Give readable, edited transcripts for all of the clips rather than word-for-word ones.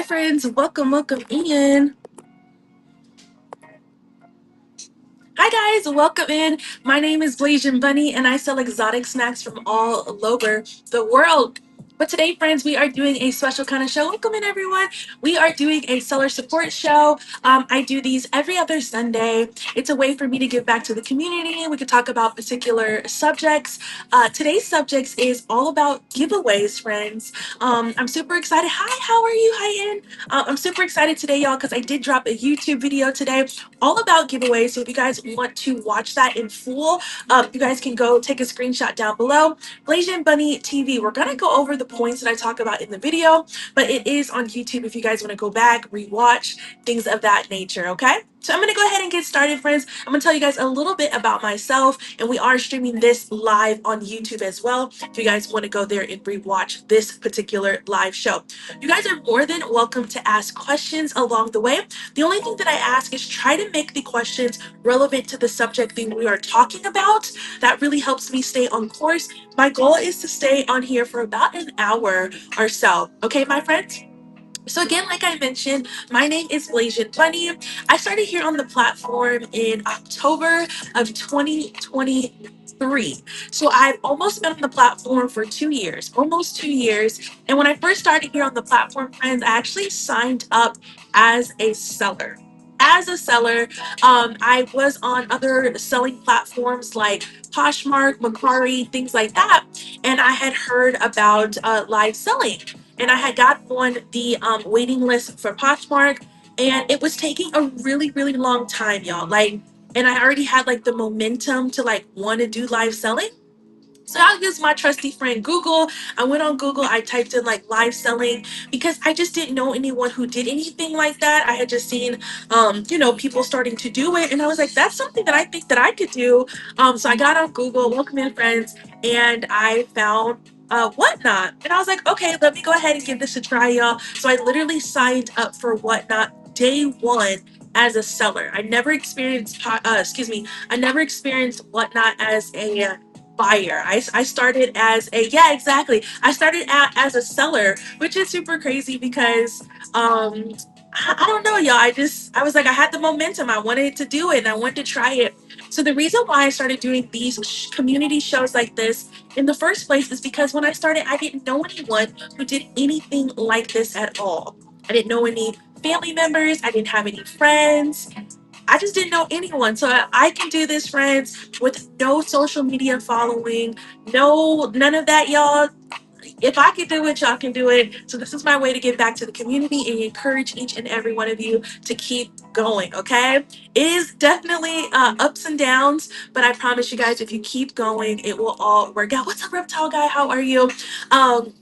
Hi, friends. Welcome in. Hi, guys. Welcome in. My name is BLASIAN Bunny, and I sell exotic snacks from all over the world. But today, friends, we are doing a special kind of show. Welcome in, everyone. We are doing a seller support show. I do these every other Sunday. It's a way for me to give back to the community. We could talk about particular subjects. Today's subjects is all about giveaways, friends. I'm super excited. Hi, how are you? Hi, In. I'm super excited today, y'all, because I did drop a YouTube video today all about giveaways. So if you guys want to watch that in full, you guys can go take a screenshot down below. BLASIAN Bunny TV. We're gonna go over the points that I talk about in the video, but it is on YouTube if you guys want to go back, rewatch, things of that nature. Okay. So I'm gonna go ahead and get started, friends. I'm gonna tell you guys a little bit about myself, and we are streaming this live on YouTube as well. If you guys want to go there and rewatch this particular live show, you guys are more than welcome to ask questions along the way. The only thing that I ask is try to make the questions relevant to the subject thing we are talking about. That really helps me stay on course. My goal is to stay on here for about an hour or so. Okay, my friends? So again, like I mentioned, my name is BLASIAN Bunny. I started here on the platform in October of 2023. So I've almost been on the platform for 2 years, almost 2 years. And when I first started here on the platform, friends, I actually signed up as a seller. As a seller, I was on other selling platforms like Poshmark, Macari, things like that. And I had heard about live selling, and I had got on the waiting list for Poshmark, and it was taking a really long time, y'all. Like, and I already had like the momentum to like want to do live selling. So I used my trusty friend Google. I went on Google, I typed in like live selling because I just didn't know anyone who did anything like that. I had just seen, people starting to do it. And I was like, that's something that I think that I could do. So I got on Google, welcome in friends, and I found Whatnot. And I was like, okay, let me go ahead and give this a try, y'all. So I literally signed up for Whatnot day one as a seller. I never experienced, I never experienced Whatnot as a buyer. I started as a, yeah, exactly. I started out as a seller, which is super crazy because I don't know, y'all. I was like, I had the momentum. I wanted to do it and I wanted to try it. So the reason why I started doing these community shows like this in the first place is because when I started, I didn't know anyone who did anything like this at all. I didn't know any family members. I didn't have any friends. I just didn't know anyone. So I can do this, friends, with no social media following, none of that, y'all. If I can do it, y'all can do it. So this is my way to give back to the community and encourage each and every one of you to keep going. Okay, it is definitely ups and downs, but I promise you guys, if you keep going, it will all work out. What's up, reptile guy? How are you?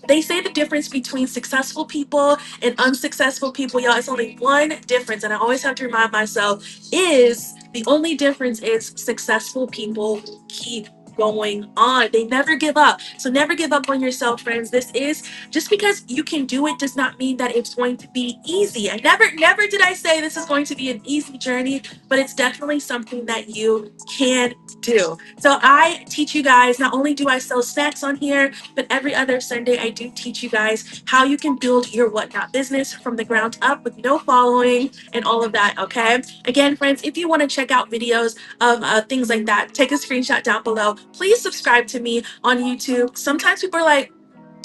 They say the difference between successful people and unsuccessful people, y'all. It's only one difference, and I always have to remind myself is the only difference is successful people keep going on. They never give up. So never give up on yourself, friends. This is just because you can do it does not mean that it's going to be easy. I never did I say this is going to be an easy journey, but it's definitely something that you can do. So I teach you guys, not only do I sell snacks on here, but every other Sunday I do teach you guys how you can build your Whatnot business from the ground up with no following and all of that. Okay. Again, friends, if you want to check out videos of things like that, take a screenshot down below. Please subscribe to me on YouTube. Sometimes people are like,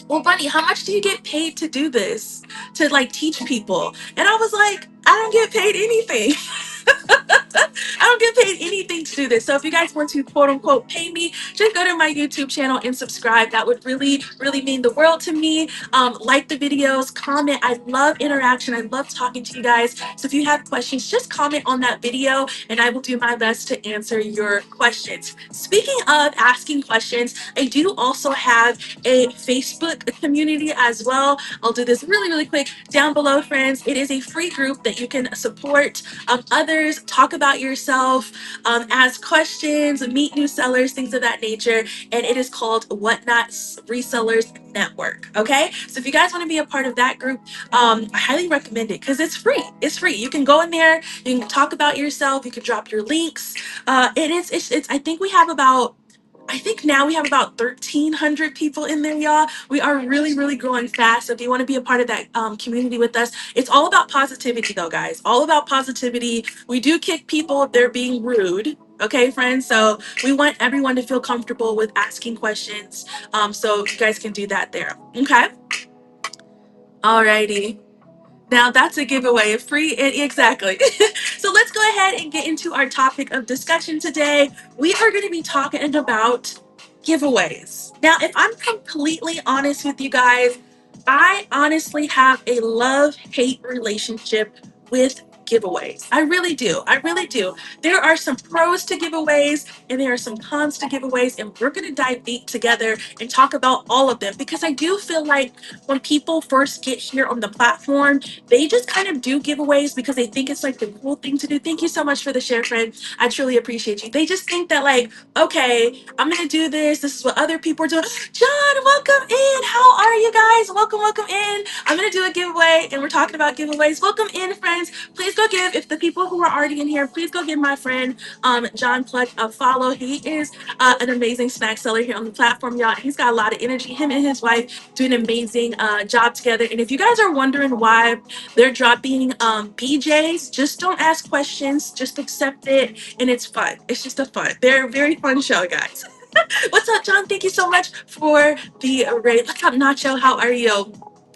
well, Bunny, how much do you get paid to do this? To like teach people? And I was like, I don't get paid anything. I don't get paid anything to do this. So if you guys want to quote unquote pay me, just go to my YouTube channel and subscribe. That would really mean the world to me. Like the videos, comment. I love interaction. I love talking to you guys. So if you have questions, just comment on that video and I will do my best to answer your questions. Speaking of asking questions, I do also have a Facebook community as well. I'll do this really quick down below, friends. It is a free group that you can support others, talk about yourself, ask questions, meet new sellers, things of that nature. And it is called Whatnot Resellers Network. Okay, so if you guys want to be a part of that group, I highly recommend it because it's free. It's free. You can go in there, you can talk about yourself, you can drop your links. It's I think we have about I think now we have about 1,300 people in there, y'all. We are really, really growing fast. So if you want to be a part of that community with us, it's all about positivity, though, guys. All about positivity. We do kick people if they're being rude. Okay, friends. So we want everyone to feel comfortable with asking questions. So you guys can do that there. Okay. Alrighty. Now that's a giveaway, exactly. So let's go ahead and get into our topic of discussion today. We are going to be talking about giveaways. Now, if I'm completely honest with you guys, I honestly have a love-hate relationship with giveaways. I really do. I really do. There are some pros to giveaways and there are some cons to giveaways, and we're going to dive deep together and talk about all of them because I do feel like when people first get here on the platform, they just kind of do giveaways because they think it's like the cool thing to do. Thank you so much for the share, friend. I truly appreciate you. They just think that like, okay, I'm gonna do this. This is what other people are doing. John, welcome in. How are you guys? Welcome, welcome in. I'm gonna do a giveaway, and we're talking about giveaways. Welcome in, friends. Please go give. If the people who are already in here, please go give my friend John Pluck a follow. He is an amazing snack seller here on the platform, y'all. He's got a lot of energy. Him and his wife do an amazing job together. And if you guys are wondering why they're dropping BJs, just don't ask questions, just accept it, and it's fun. It's just a fun. They're a very fun show, guys. What's up, John? Thank you so much for the rate. What's up, Nacho? How are you?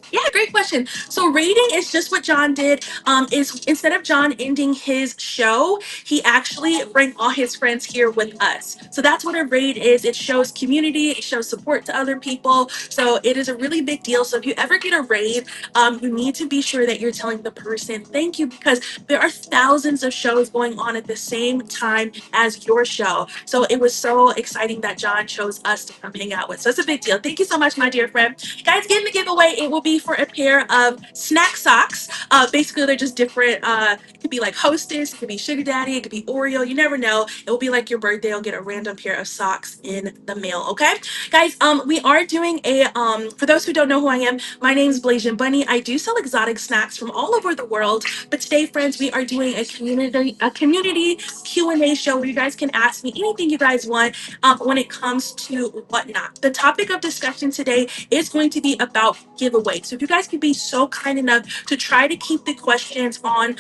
Yeah, great question. So rating is just what John did. Is instead of John ending his show, he actually bring all his friends here with us. So that's what a raid is. It shows community. It shows support to other people. So it is a really big deal. So if you ever get a raid, you need to be sure that you're telling the person thank you because there are thousands of shows going on at the same time as your show. So it was so exciting that John chose us to come hang out with. So it's a big deal. Thank you so much, my dear friend. Guys, getting the giveaway, it will be for a pair of snack socks. Basically, they're just different. It could be like Hostess, it could be Sugar Daddy, it could be Oreo. You never know. It will be like your birthday. You'll get a random pair of socks in the mail. Okay, guys. We are doing a For those who don't know who I am, my name is BLASIAN Bunny. I do sell exotic snacks from all over the world. But today, friends, we are doing a community Q&A show where you guys can ask me anything you guys want when it comes to whatnot. The topic of discussion today is going to be about giveaways. So if you guys could be so kind enough to try to keep the questions on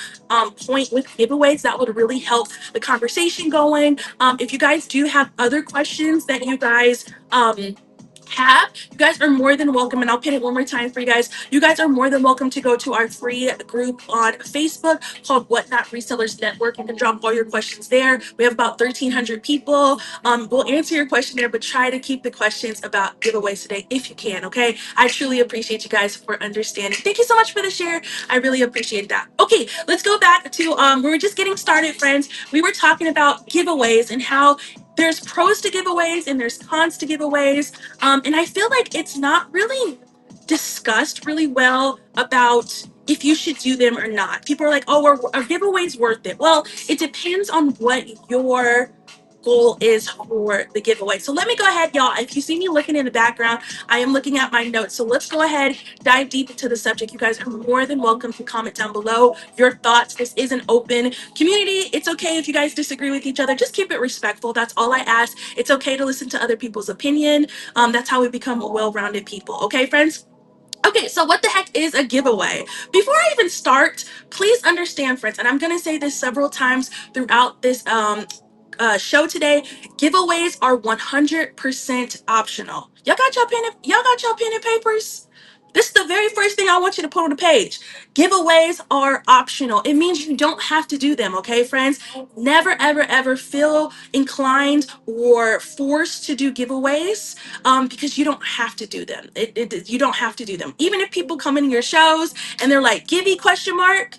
point with giveaways, that would really help the conversation going. If you guys do have other questions that you guys you guys are more than welcome, and I'll pin it one more time for you guys. You guys are more than welcome to go to our free group on Facebook called Whatnot Resellers Network. You can drop all your questions there. We have about 1,300 people. We'll answer your question there, but try to keep the questions about giveaways today if you can, okay? I truly appreciate you guys for understanding. Thank you so much for the share. I really appreciate that. Okay, let's go back to we were just getting started, friends. We were talking about giveaways and how there's pros to giveaways and there's cons to giveaways. And I feel like it's not really discussed really well about if you should do them or not. People are like, oh, are giveaways worth it? Well, it depends on what your goal is for the giveaway. So let me go ahead, y'all. If you see me looking in the background, I am looking at my notes. So let's go ahead, dive deep into the subject. You guys are more than welcome to comment down below your thoughts. This is an open community. It's okay if you guys disagree with each other. Just keep it respectful. That's all I ask. It's okay to listen to other people's opinion. That's how we become well-rounded people. Okay, friends? Okay, so what the heck is a giveaway? Before I even start, please understand, friends, and I'm going to say this several times throughout this show today. Giveaways are 100% optional. Y'all got your pen and papers? This is the very first thing I want you to put on the page. Giveaways are optional. It means you don't have to do them, okay, friends? Never, ever, ever feel inclined or forced to do giveaways because you don't have to do them. You don't have to do them. Even if people come in your shows and they're like, "Givey question mark,"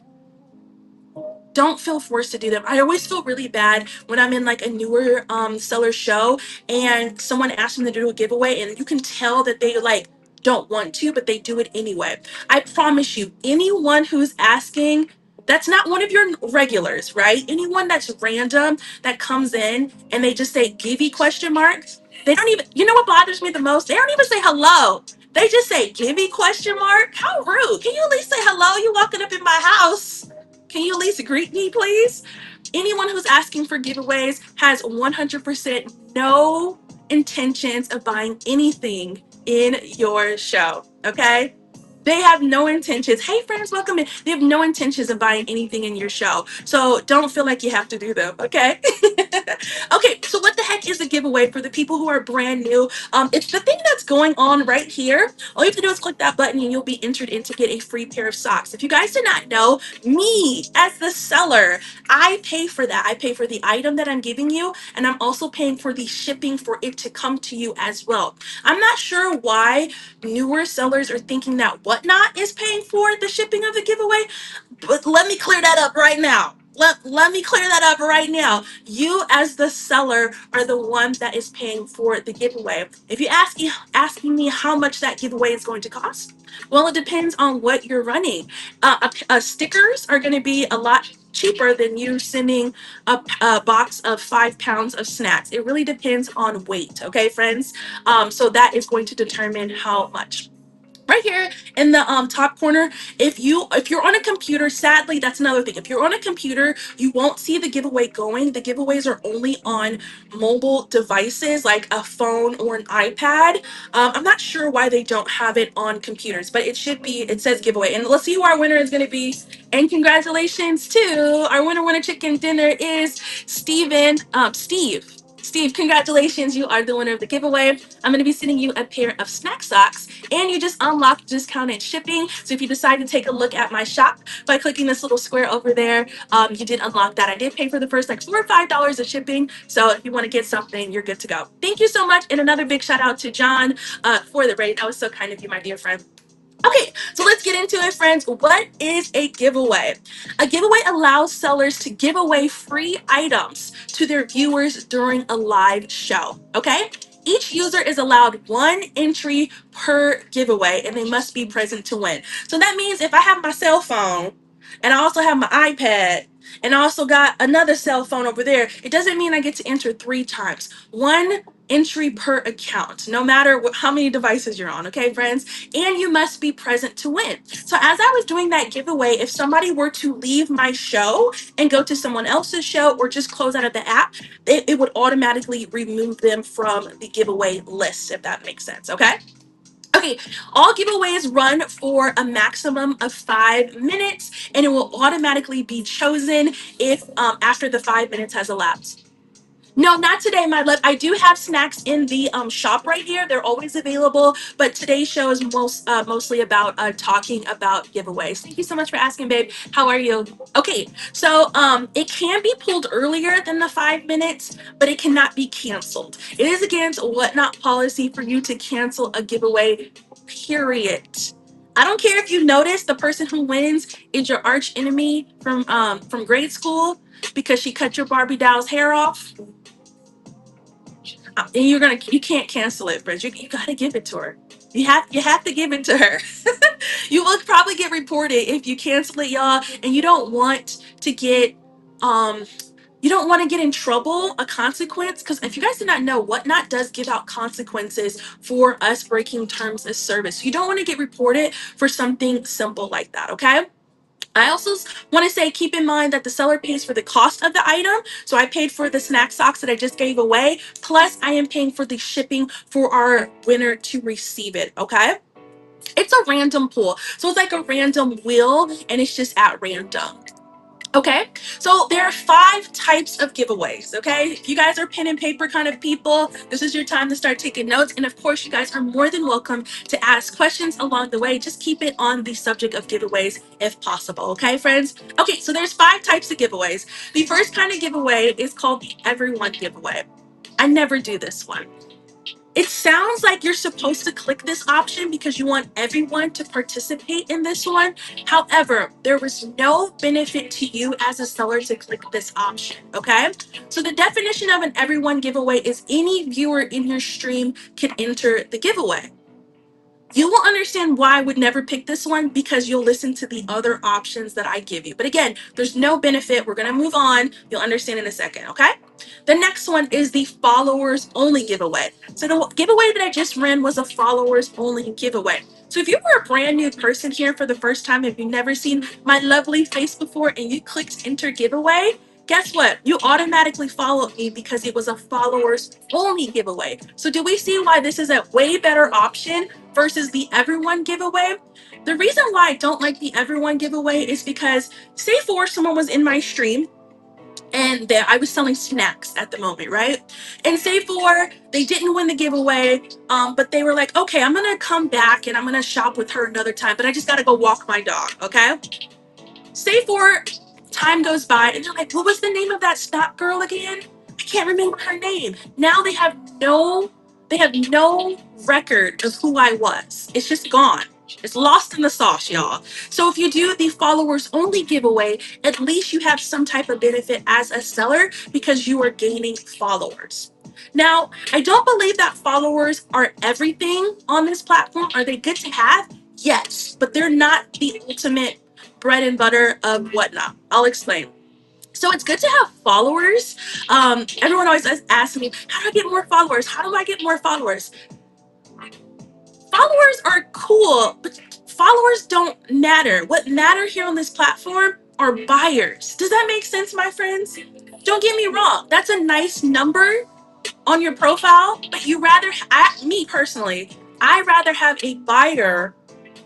don't feel forced to do them. I always feel really bad when I'm in like a newer seller show and someone asks me to do a giveaway and you can tell that they like don't want to, but they do it anyway. I promise you, anyone who's asking, that's not one of your regulars, right? Anyone that's random that comes in and they just say "Givey question mark," they don't even, you know what bothers me the most? They don't even say hello. They just say "Givey question mark." How rude. Can you at least say hello? You walking up in my house. Can you at least greet me, please? Anyone who's asking for giveaways has 100% no intentions of buying anything in your show, okay? They have no intentions. Hey, friends, welcome in. They have no intentions of buying anything in your show. So don't feel like you have to do them, okay? Okay, so what the heck is a giveaway for the people who are brand new? It's the thing that's going on right here. All you have to do is click that button and you'll be entered in to get a free pair of socks. If you guys did not know, me as the seller, I pay for that. I pay for the item that I'm giving you, and I'm also paying for the shipping for it to come to you as well. I'm not sure why newer sellers are thinking that Whatnot is paying for the shipping of the giveaway, but let me clear that up right now. Let me clear that up right now. You as the seller are the one that is paying for the giveaway. If you asking me how much that giveaway is going to cost, well, it depends on what you're running. Stickers are going to be a lot cheaper than you sending a box of 5 pounds of snacks. It really depends on weight, okay, friends? So that is going to determine how much. Right here in the top corner, if you're on a computer, sadly that's another thing. If you're on a computer, you won't see the giveaway going. The giveaways are only on mobile devices like a phone or an iPad. I'm not sure why they don't have it on computers, but it should be. It says giveaway, and let's see who our winner is going to be. And congratulations to our winner chicken dinner is Steve, congratulations. You are the winner of the giveaway. I'm going to be sending you a pair of snack socks, and you just unlocked discounted shipping. So if you decide to take a look at my shop by clicking this little square over there, you did unlock that. I did pay for the first like $4 or $5 of shipping. So if you want to get something, you're good to go. Thank you so much. And another big shout out to John for the rate. That was so kind of you, my dear friend. Okay, so let's get into it, friends. What is a giveaway? A giveaway allows sellers to give away free items to their viewers during a live show. Okay? Each user is allowed one entry per giveaway, and they must be present to win. So that means if I have my cell phone and I also have my iPad and I also got another cell phone over there, it doesn't mean I get to enter 3 times. One entry per account, no matter how many devices you're on, okay, friends? And you must be present to win. So as I was doing that giveaway, if somebody were to leave my show and go to someone else's show or just close out of the app, it would automatically remove them from the giveaway list, if that makes sense, okay? Okay, all giveaways run for a maximum of 5 minutes, and it will automatically be chosen if after the 5 minutes has elapsed. No, not today, my love. I do have snacks in the shop right here. They're always available, but today's show is mostly about talking about giveaways. Thank you so much for asking, babe. How are you? Okay, so it can be pulled earlier than the 5 minutes, but it cannot be canceled. It is against Whatnot policy for you to cancel a giveaway, period. I don't care if you notice the person who wins is your arch enemy from grade school because she cut your Barbie doll's hair off, and you can't cancel it, Bridge. You gotta give it to her. You have to give it to her. You will probably get reported if you cancel it, y'all, and um you don't want to get in trouble, a consequence, because if you guys did not know, Whatnot does give out consequences for us breaking terms of service. You don't want to get reported for something simple like that, okay? I also want to say, keep in mind that the seller pays for the cost of the item. So I paid for the snack socks that I just gave away. Plus, I am paying for the shipping for our winner to receive it. Okay. It's a random pool. So it's like a random wheel, and it's just at random. Okay, so there are 5 types of giveaways. Okay, if you guys are pen and paper kind of people, this is your time to start taking notes. And of course, you guys are more than welcome to ask questions along the way. Just keep it on the subject of giveaways if possible. Okay, friends? Okay, so there's 5 types of giveaways. The first kind of giveaway is called the everyone giveaway. I never do this one. It sounds like you're supposed to click this option because you want everyone to participate in this one. However, there was no benefit to you as a seller to click this option, okay? So the definition of an everyone giveaway is any viewer in your stream can enter the giveaway. You will understand why I would never pick this one because you'll listen to the other options that I give you. But again, there's no benefit. We're going to move on. You'll understand in a second, okay? The next one is the followers only giveaway. So the giveaway that I just ran was a followers only giveaway. So if you were a brand new person here for the first time, if you've never seen my lovely face before and you clicked enter giveaway, guess what? You automatically followed me because it was a followers only giveaway. So do we see why this is a way better option versus the everyone giveaway? The reason why I don't like the everyone giveaway is because, say for someone was in my stream and I was selling snacks at the moment, right? And say for they didn't win the giveaway, but they were like, okay, I'm gonna come back and I'm gonna shop with her another time, but I just gotta go walk my dog, okay? Say for time goes by and they're like, what was the name of that snap girl again? I can't remember her name. Now they have no record of who I was. It's just gone. It's lost in the sauce, y'all. So if you do the followers only giveaway, at least you have some type of benefit as a seller because you are gaining followers. Now, I don't believe that followers are everything on this platform. Are they good to have? Yes, but they're not the ultimate bread and butter of Whatnot. I'll explain. So it's good to have followers. Everyone always asks me, how do I get more followers? How do I get more followers? Followers are cool, but followers don't matter. What matter here on this platform are buyers. Does that make sense, my friends? Don't get me wrong. That's a nice number on your profile, but me personally, I rather have a buyer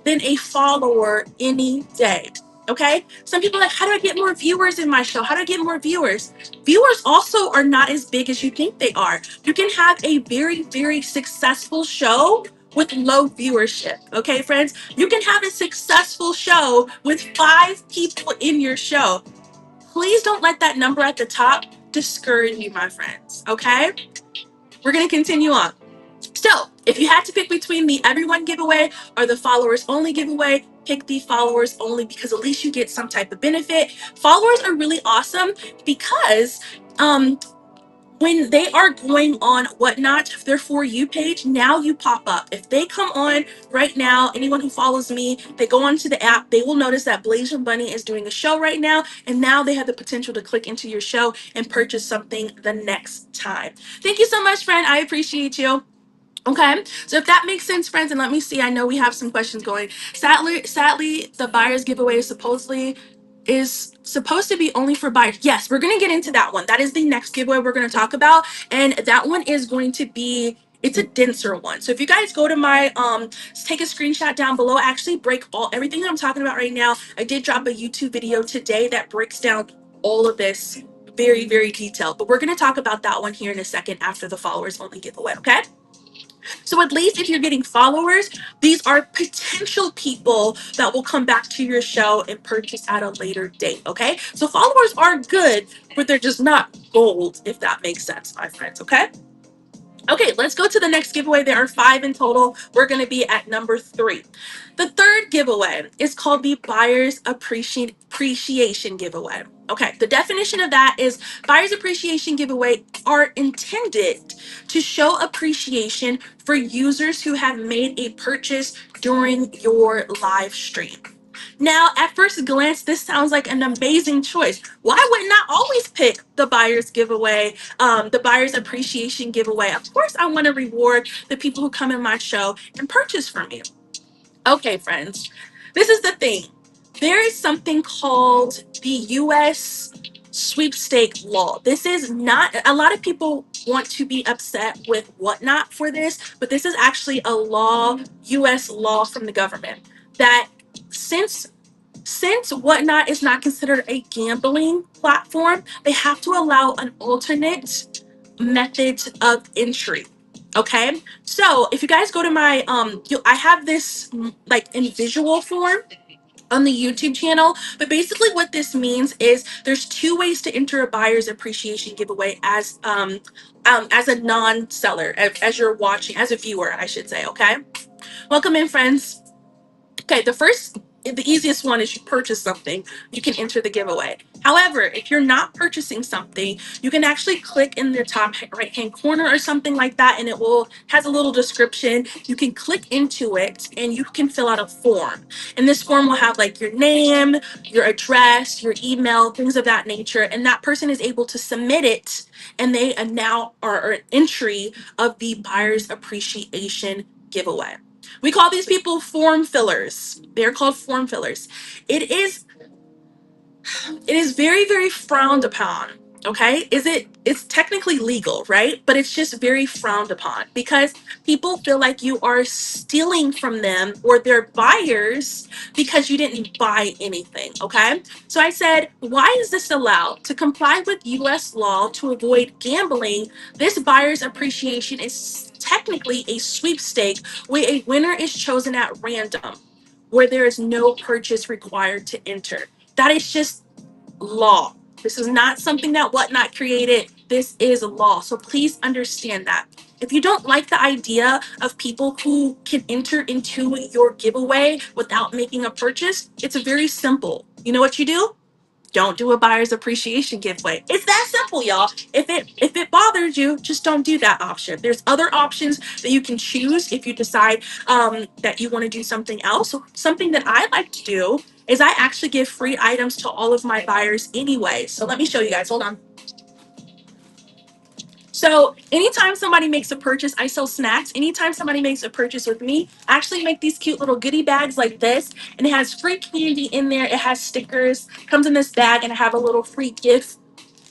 than a follower any day. Okay? Some people are like, how do I get more viewers in my show? How do I get more viewers? Viewers also are not as big as you think they are. You can have a very, very successful show with low viewership. Okay, friends? You can have a successful show with 5 people in your show. Please don't let that number at the top discourage you, my friends. Okay? We're going to continue on. So, if you had to pick between the everyone giveaway or the followers only giveaway, pick the followers only because at least you get some type of benefit. Followers are really awesome because when they are going on Whatnot, their For You page, now you pop up. If they come on right now, anyone who follows me, they go onto the app, they will notice that BLASIAN Bunny is doing a show right now, and now they have the potential to click into your show and purchase something the next time. Thank you so much, friend. I appreciate you. Okay, so if that makes sense, friends, and let me see, I know we have some questions going. Sadly, the buyer's giveaway is supposed to be only for buyers. Yes, we're gonna get into that one. That is the next giveaway we're gonna talk about, and that one is going to be. It's a denser one. So if you guys go to my take a screenshot down below, I actually break everything that I'm talking about right now. I did drop a YouTube video today that breaks down all of this very, very detailed. But we're gonna talk about that one here in a second after the followers only giveaway. Okay. So at least if you're getting followers, these are potential people that will come back to your show and purchase at a later date, okay? So followers are good, but they're just not gold, if that makes sense, my friends, okay? Okay, let's go to the next giveaway. There are 5 in total. We're going to be at number 3. The third giveaway is called the Buyer's Appreciation Giveaway. Okay, the definition of that is Buyer's Appreciation Giveaway are intended to show appreciation for users who have made a purchase during your live stream. Now, at first glance, this sounds like an amazing choice. Why wouldn't I always pick the buyer's giveaway, the buyer's appreciation giveaway? Of course, I want to reward the people who come in my show and purchase from me. Okay, friends, this is the thing. There is something called the U.S. sweepstake law. This is not, a lot of people want to be upset with Whatnot for this, but this is actually a law, U.S. law from the government that since Whatnot is not considered a gambling platform, they have to allow an alternate method of entry. Okay, so if you guys go to my I have this like in visual form on the YouTube channel, but basically what this means is there's 2 ways to enter a buyer's appreciation giveaway as a non-seller, as you're watching, as a viewer, I should say. Okay, welcome in, friends. Okay, the easiest one is you purchase something, you can enter the giveaway. However, if you're not purchasing something, you can actually click in the top right hand corner or something like that, and has a little description. You can click into it and you can fill out a form. And this form will have like your name, your address, your email, things of that nature. And that person is able to submit it, and they now are an entry of the buyer's appreciation giveaway. We call these people form fillers. They're called form fillers. It is It is very, very frowned upon. Okay, it's technically legal, right? But it's just very frowned upon because people feel like you are stealing from them or their buyers because you didn't buy anything. Okay, so I said, why is this allowed? To comply with US law to avoid gambling, this buyer's appreciation is technically a sweepstake where a winner is chosen at random, where there is no purchase required to enter. That is just law. This is not something that Whatnot created. This is law. So please understand that. If you don't like the idea of people who can enter into your giveaway without making a purchase, it's very simple. You know what you do? Don't do a buyer's appreciation giveaway. It's that simple, y'all. If it bothers you, just don't do that option. There's other options that you can choose if you decide that you want to do something else. So something that I like to do is I actually give free items to all of my buyers anyway. So let me show you guys. Hold on. So anytime somebody makes a purchase, I sell snacks. Anytime somebody makes a purchase with me, I actually make these cute little goodie bags like this, and it has free candy in there. It has stickers, comes in this bag, and I have a little free gift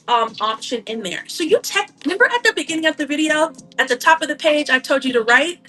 option in there. So you remember at the beginning of the video, at the top of the page, I told you to write.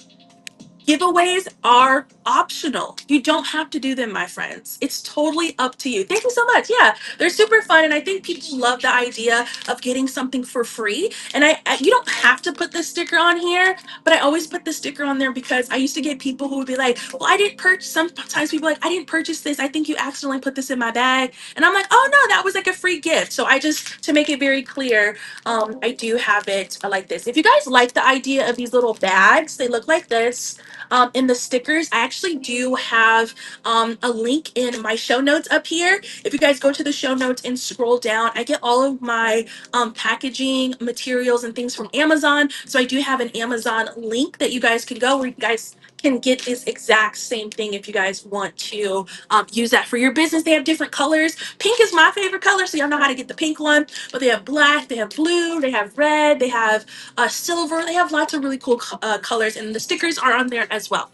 Giveaways are optional. You don't have to do them, my friends. It's totally up to you. Thank you so much. Yeah, they're super fun, and I think people love the idea of getting something for free. And you don't have to put the sticker on here, but I always put the sticker on there because I used to get people who would be like, "Well, I didn't purchase." Sometimes people are like, "I didn't purchase this. I think you accidentally put this in my bag," and I'm like, "Oh no, that was like a free gift." So I just, to make it very clear, I do have it like this. If you guys like the idea of these little bags, they look like this. In the stickers, I actually do have a link in my show notes up here. If you guys go to the show notes and scroll down, I get all of my packaging materials and things from Amazon. So I do have an Amazon link that you guys can go where you guys can get this exact same thing if you guys want to use that for your business. They have different colors. Pink is my favorite color, so y'all know how to get the pink one. But they have black, they have blue, they have red, they have silver. They have lots of really cool colors, and the stickers are on there as well.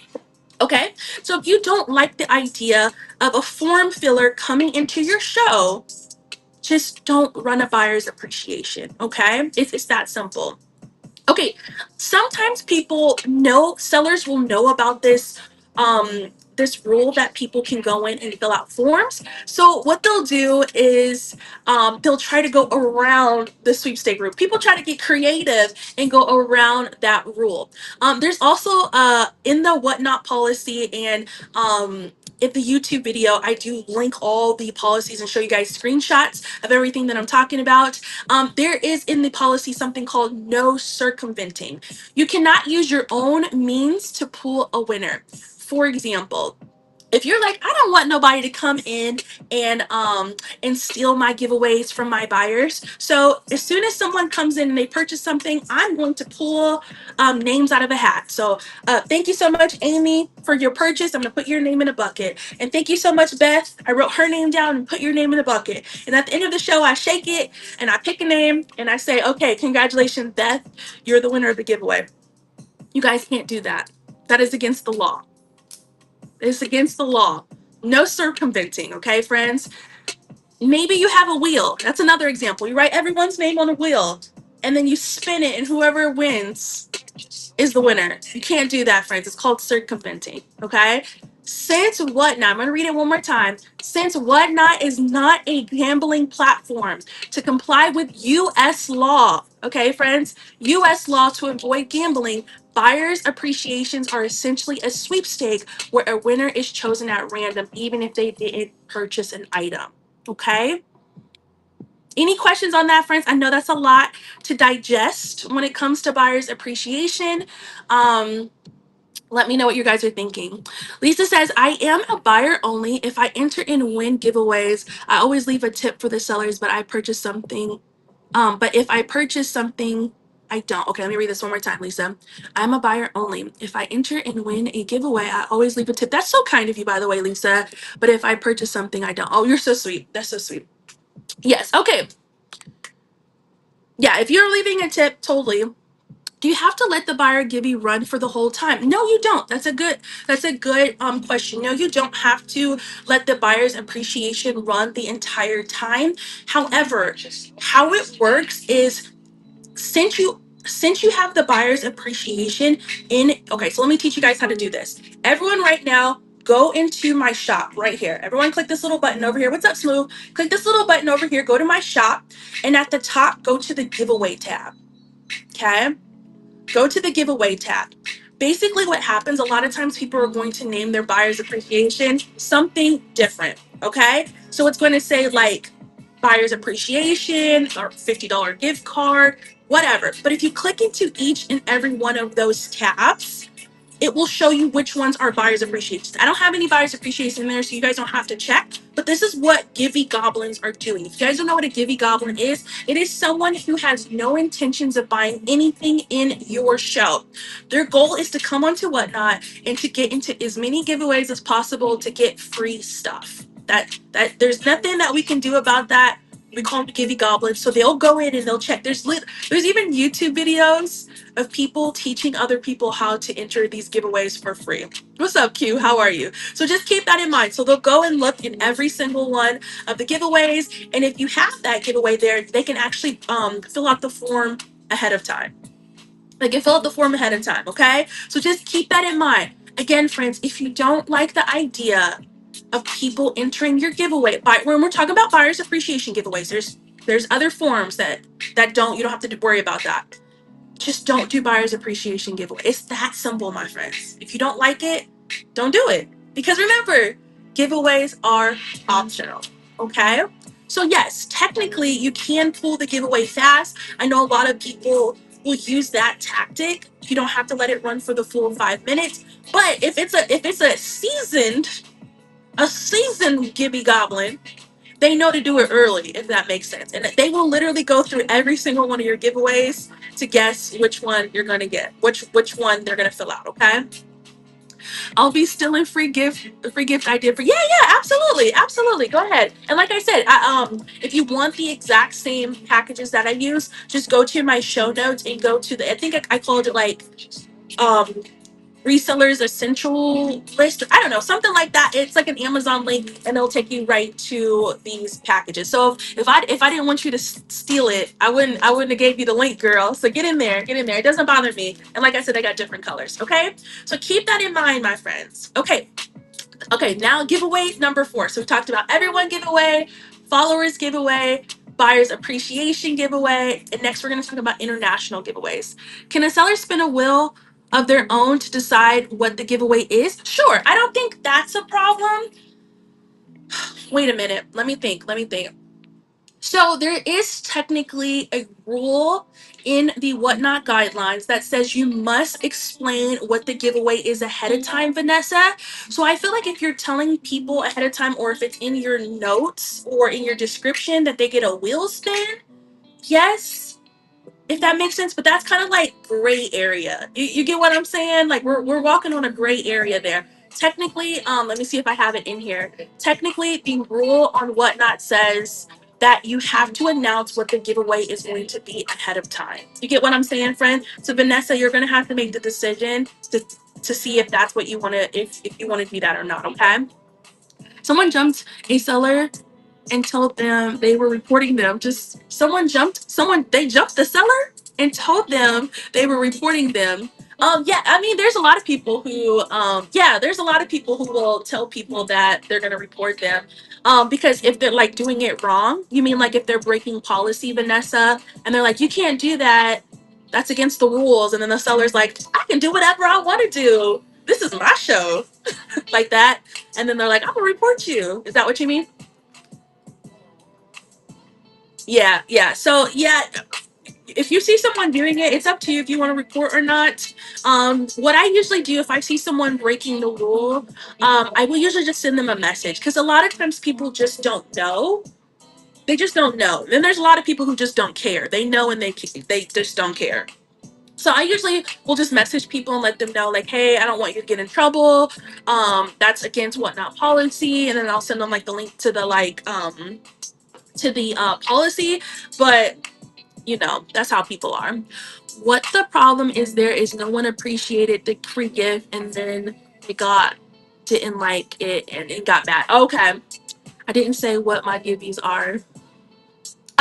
Okay, so if you don't like the idea of a form filler coming into your show, just don't run a buyer's appreciation. Okay, it's that simple. Okay, sometimes sellers will know about this rule that people can go in and fill out forms. So what they'll do is they'll try to go around the sweepstake rule. People try to get creative and go around that rule. There's also in the Whatnot policy and in the YouTube video, I do link all the policies and show you guys screenshots of everything that I'm talking about. There is in the policy something called no circumventing. You cannot use your own means to pull a winner. For example, if you're like, I don't want nobody to come in and steal my giveaways from my buyers. So as soon as someone comes in and they purchase something, I'm going to pull names out of a hat. So thank you so much, Amy, for your purchase. I'm gonna put your name in a bucket. And thank you so much, Beth. I wrote her name down and put your name in a bucket. And at the end of the show, I shake it and I pick a name and I say, okay, congratulations, Beth. You're the winner of the giveaway. You guys can't do that. That is against the law. It's against the law. No circumventing, okay, friends? Maybe you have a wheel. That's another example. You write everyone's name on a wheel, and then you spin it, and whoever wins is the winner. You can't do that, friends. It's called circumventing, okay? Since Whatnot, I'm going to read it one more time. Since Whatnot is not a gambling platform, to comply with U.S. law, okay, friends? U.S. law to avoid gambling, buyers' appreciations are essentially a sweepstake where a winner is chosen at random, even if they didn't purchase an item, okay? Any questions on that, friends? I know that's a lot to digest when it comes to buyer's appreciation. Um, Let me know what you guys are thinking. Lisa says, I am a buyer only. If I enter and win giveaways, I always leave a tip for the sellers, but I purchase something. But if I purchase something, I don't. Okay, let me read this one more time, Lisa. I'm a buyer only. If I enter and win a giveaway, I always leave a tip. That's so kind of you, by the way, Lisa. But if I purchase something, I don't. Oh, you're so sweet. That's so sweet. Yes. Okay. Yeah, if you're leaving a tip, totally. Do you have to let the buyer give you run for the whole time? No, you don't. That's a good question. No, you don't have to let the buyer's appreciation run the entire time. However, how it works is since you have the buyer's appreciation in, okay, so let me teach you guys how to do this. Everyone right now, go into my shop right here. Everyone click this little button over here. What's up, Smooth? Click this little button over here, go to my shop, and at the top, go to the giveaway tab. Okay? Go to the giveaway tab. Basically, what happens a lot of times, people are going to name their buyer's appreciation something different. Okay, so it's going to say like buyer's appreciation or $50 gift card, whatever. But if you click into each and every one of those tabs, it will show you which ones are buyer's appreciation. I don't have any buyer's appreciation in there, so you guys don't have to check. But this is what Givey Goblins are doing. If you guys don't know what a Givey Goblin is, it is someone who has no intentions of buying anything in your show. Their goal is to come onto Whatnot and to get into as many giveaways as possible to get free stuff. That there's nothing that we can do about that. We call them Givey Goblins, so they'll go in and they'll check. There's even YouTube videos of people teaching other people how to enter these giveaways for free. What's up, Q? How are you? So just keep that in mind. So they'll go and look in every single one of the giveaways, and if you have that giveaway there, they can actually fill out the form ahead of time. They can fill out the form ahead of time, okay? So just keep that in mind. Again, friends, if you don't like the idea of people entering your giveaway, when we're talking about buyer's appreciation giveaways, there's other forms that don't, you don't have to worry about that. Just don't do buyer's appreciation giveaway. It's that simple, my friends. If you don't like it, don't do it. Because remember, giveaways are optional. Okay? So yes, technically you can pull the giveaway fast. I know a lot of people will use that tactic. You don't have to let it run for the full 5 minutes. But if it's a seasoned Gibby Goblin, they know to do it early, if that makes sense. And they will literally go through every single one of your giveaways to guess which one you're gonna get, which one they're gonna fill out. Okay. I'll be stealing free gift idea for, yeah, absolutely, absolutely. Go ahead. And like I said, if you want the exact same packages that I use, just go to my show notes and go to the, I think I called it like um resellers essential list, I don't know, something like that. It's like an Amazon link and it'll take you right to these packages. So if I didn't want you to steal it, I wouldn't have gave you the link, girl. So get in there, it doesn't bother me. And like I said, I got different colors. Okay, so keep that in mind, my friends. Okay, now giveaway number 4. So we talked about everyone giveaway, followers giveaway, buyers appreciation giveaway, and next we're going to talk about international giveaways. Can a seller spin a wheel of their own to decide what the giveaway is? Sure, I don't think that's a problem. Wait a minute, let me think. So there is technically a rule in the Whatnot guidelines that says you must explain what the giveaway is ahead of time, Vanessa. So I feel like if you're telling people ahead of time, or if it's in your notes or in your description that they get a wheel spin, yes, if that makes sense. But that's kind of like gray area. You get what I'm saying? Like we're walking on a gray area there. Technically, let me see if I have it in here. Technically, the rule on Whatnot says that you have to announce what the giveaway is going to be ahead of time. You get what I'm saying, friend? So Vanessa, you're gonna have to make the decision to see if that's what you want to, if you want to do that or not. Okay. Someone jumped a seller and told them they were reporting them. They jumped the seller and told them they were reporting them. Yeah, I mean, there's a lot of people who, there's a lot of people who will tell people that they're going to report them. Because if they're like doing it wrong, you mean like if they're breaking policy, Vanessa, and they're like, you can't do that. That's against the rules. And then the seller's like, I can do whatever I want to do. This is my show, like that. And then they're like, I'm going to report you. Is that what you mean? Yeah. So yeah, if you see someone doing it, it's up to you if you want to report or not. What I usually do if I see someone breaking the rule, I will usually just send them a message, because a lot of times people just don't know. They just don't know. Then there's a lot of people who just don't care. They know and they just don't care. So I usually will just message people and let them know, like, hey, I don't want you to get in trouble. That's against Whatnot policy, and then I'll send them like the link to the policy. But You know, that's how people are. What the problem is, there is no one appreciated the free gift and then they got didn't like it and it got mad. Okay. I didn't say what my gibbies are.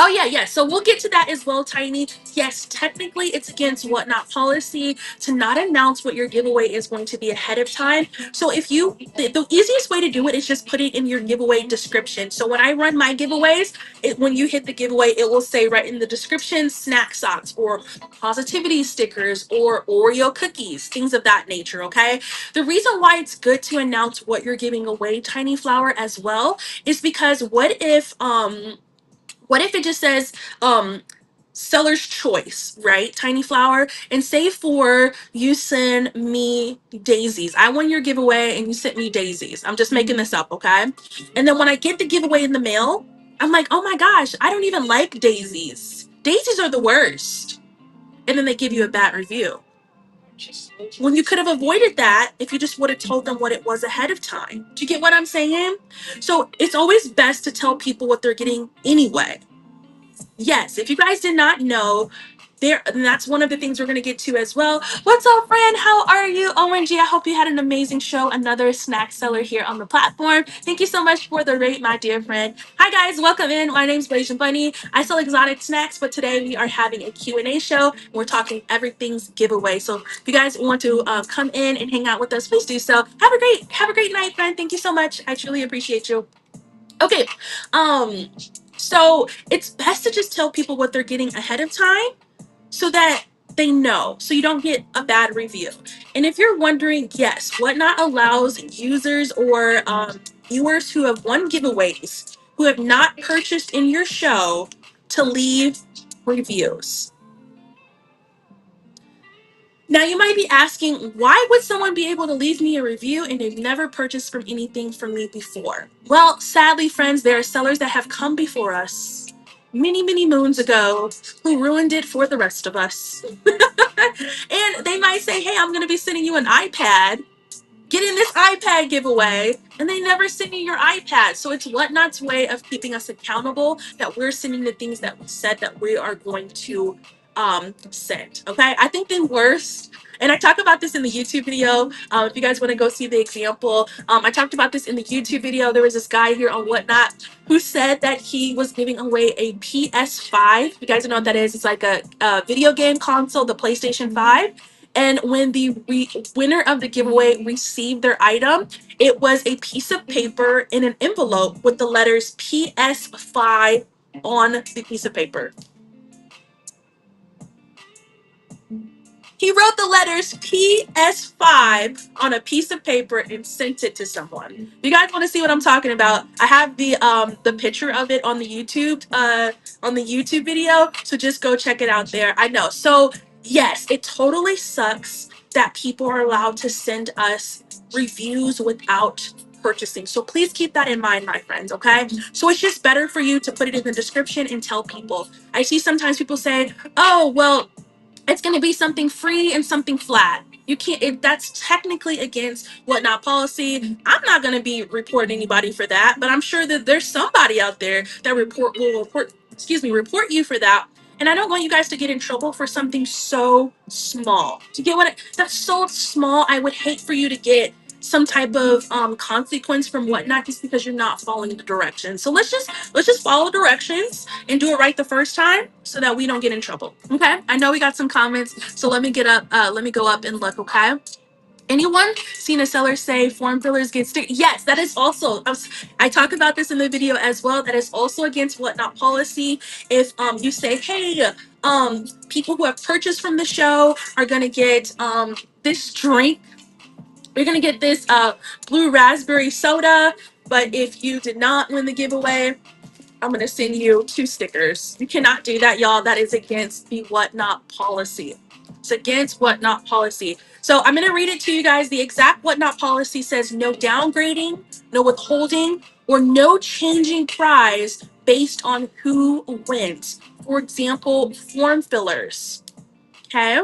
Oh yeah, yeah. So we'll get to that as well, Tiny. Yes, technically it's against whatnot policy to not announce what your giveaway is going to be ahead of time. So if you, the easiest way to do it is just put it in your giveaway description. So when I run my giveaways, when you hit the giveaway, it will say right in the description, snack socks or positivity stickers or Oreo cookies, things of that nature. Okay. The reason why it's good to announce what you're giving away, Tiny Flower, as well, is because what if it just says seller's choice, right? Tiny Flower. And say for you send me daisies. I won your giveaway and you sent me daisies. I'm just making this up, okay? And then when I get the giveaway in the mail, I'm like, oh my gosh, I don't even like daisies. Daisies are the worst. And then they give you a bad review. When you could have avoided that if you just would have told them what it was ahead of time. Do you get what I'm saying? So it's always best to tell people what they're getting anyway. Yes, if you guys did not know, there, and that's one of the things we're going to get to as well. What's up, friend? How are you? OMG, I hope you had an amazing show. Another snack seller here on the platform. Thank you so much for the rate, my dear friend. Hi, guys. Welcome in. My name's BLASIAN Bunny. I sell exotic snacks, but today we are having a Q&A show. We're talking everything's giveaway. So if you guys want to come in and hang out with us, please do so. Have a great night, friend. Thank you so much. I truly appreciate you. Okay. Um, so it's best to just tell people what they're getting ahead of time so that they know, so you don't get a bad review. And if you're wondering, yes, Whatnot allows users or viewers who have won giveaways, who have not purchased in your show, to leave reviews. Now, you might be asking, why would someone be able to leave me a review and they've never purchased from anything from me before? Well, sadly, friends, there are sellers that have come before us many, many moons ago who ruined it for the rest of us. And they might say, hey, I'm going to be sending you an iPad. Get in this iPad giveaway, and they never send you your iPad. So it's Whatnot's way of keeping us accountable that we're sending the things that we said that we are going to send. Okay, I think the worst, and I talk about this in the YouTube video. If you guys want to go see the example, I talked about this in the YouTube video. There was this guy here on Whatnot who said that he was giving away a PS5. You guys know what that is? It's like a video game console, the PlayStation 5. And when the winner of the giveaway received their item, it was a piece of paper in an envelope with the letters PS5 on the piece of paper. He wrote the letters PS5 on a piece of paper and sent it to someone. If you guys want to see what I'm talking about, I have the picture of it on the YouTube video. So just go check it out there. I know. So yes, it totally sucks that people are allowed to send us reviews without purchasing. So please keep that in mind, my friends, okay? So it's just better for you to put it in the description and tell people. I see sometimes people say, oh, well, it's going to be something free and something flat. You can't, that's technically against Whatnot policy. I'm not going to be reporting anybody for that, but I'm sure that there's somebody out there that report you for that. And I don't want you guys to get in trouble for something so small. Do you get that's so small. I would hate for you to get some type of consequence from Whatnot just because you're not following the directions. So let's just follow directions and do it right the first time so that we don't get in trouble. Okay. I know we got some comments. So let me go up and look. Okay. Anyone seen a seller say form fillers get stick? Yes, that is also, I talk about this in the video as well. That is also against Whatnot policy. If you say, hey, people who have purchased from the show are going to get this drink. You're going to get this blue raspberry soda. But if you did not win the giveaway, I'm going to send you 2 stickers. You cannot do that, y'all. That is against the Whatnot policy. It's against Whatnot policy. So I'm going to read it to you guys. The exact Whatnot policy says no downgrading, no withholding, or no changing prize based on who wins. For example, form fillers. Okay?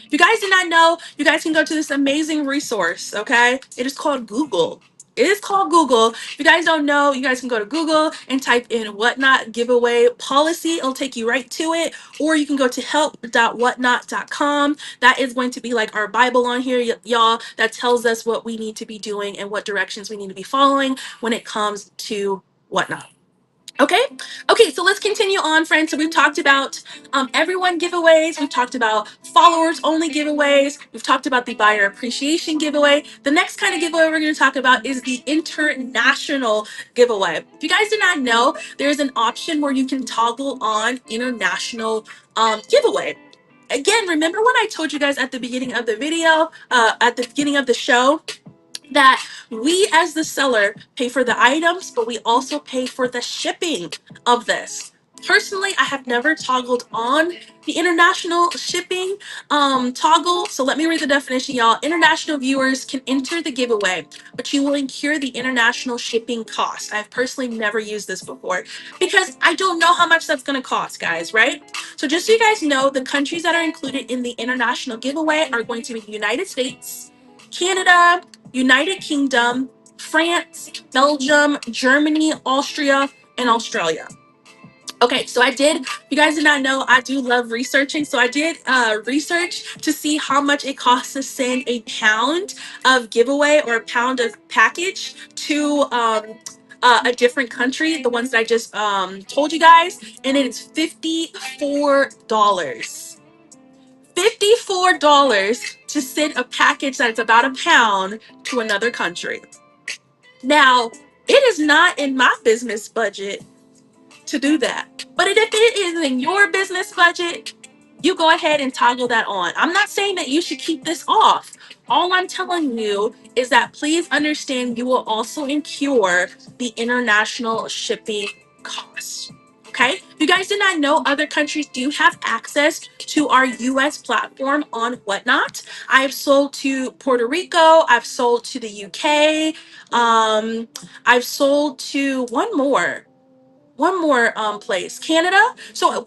If you guys did not know, you guys can go to this amazing resource, okay? It is called Google. It is called Google. If you guys don't know, you guys can go to Google and type in whatnot giveaway policy. It'll take you right to it. Or you can go to help.whatnot.com. That is going to be like our Bible on here, y'all, that tells us what we need to be doing and what directions we need to be following when it comes to whatnot. Okay. Okay. So let's continue on, friends. So we've talked about everyone giveaways. We've talked about followers only giveaways. We've talked about the buyer appreciation giveaway. The next kind of giveaway we're going to talk about is the international giveaway. If you guys did not know, there's an option where you can toggle on international giveaway. Again, remember when I told you guys at the beginning of the video, at the beginning of the show, that we as the seller pay for the items, but we also pay for the shipping of this. Personally, I have never toggled on the international shipping toggle. So let me read the definition, y'all. International viewers can enter the giveaway, but you will incur the international shipping cost. I've personally never used this before because I don't know how much that's going to cost, guys, right? So just so you guys know, the countries that are included in the international giveaway are going to be the United States, Canada, United Kingdom, France, Belgium, Germany, Austria, and Australia. Okay, so I did, if you guys did not know, I do love researching. So I did research to see how much it costs to send a pound of giveaway or a pound of package to a different country, the ones that I just told you guys, and it's $54. $54 to send a package that's about a pound to another country. Now, it is not in my business budget to do that. But if it is in your business budget, you go ahead and toggle that on. I'm not saying that you should keep this off. All I'm telling you is that please understand you will also incur the international shipping costs. Okay? If you guys did not know, other countries do have access to our US platform on Whatnot. I have sold to Puerto Rico, I've sold to the UK, I've sold to one more place, Canada. So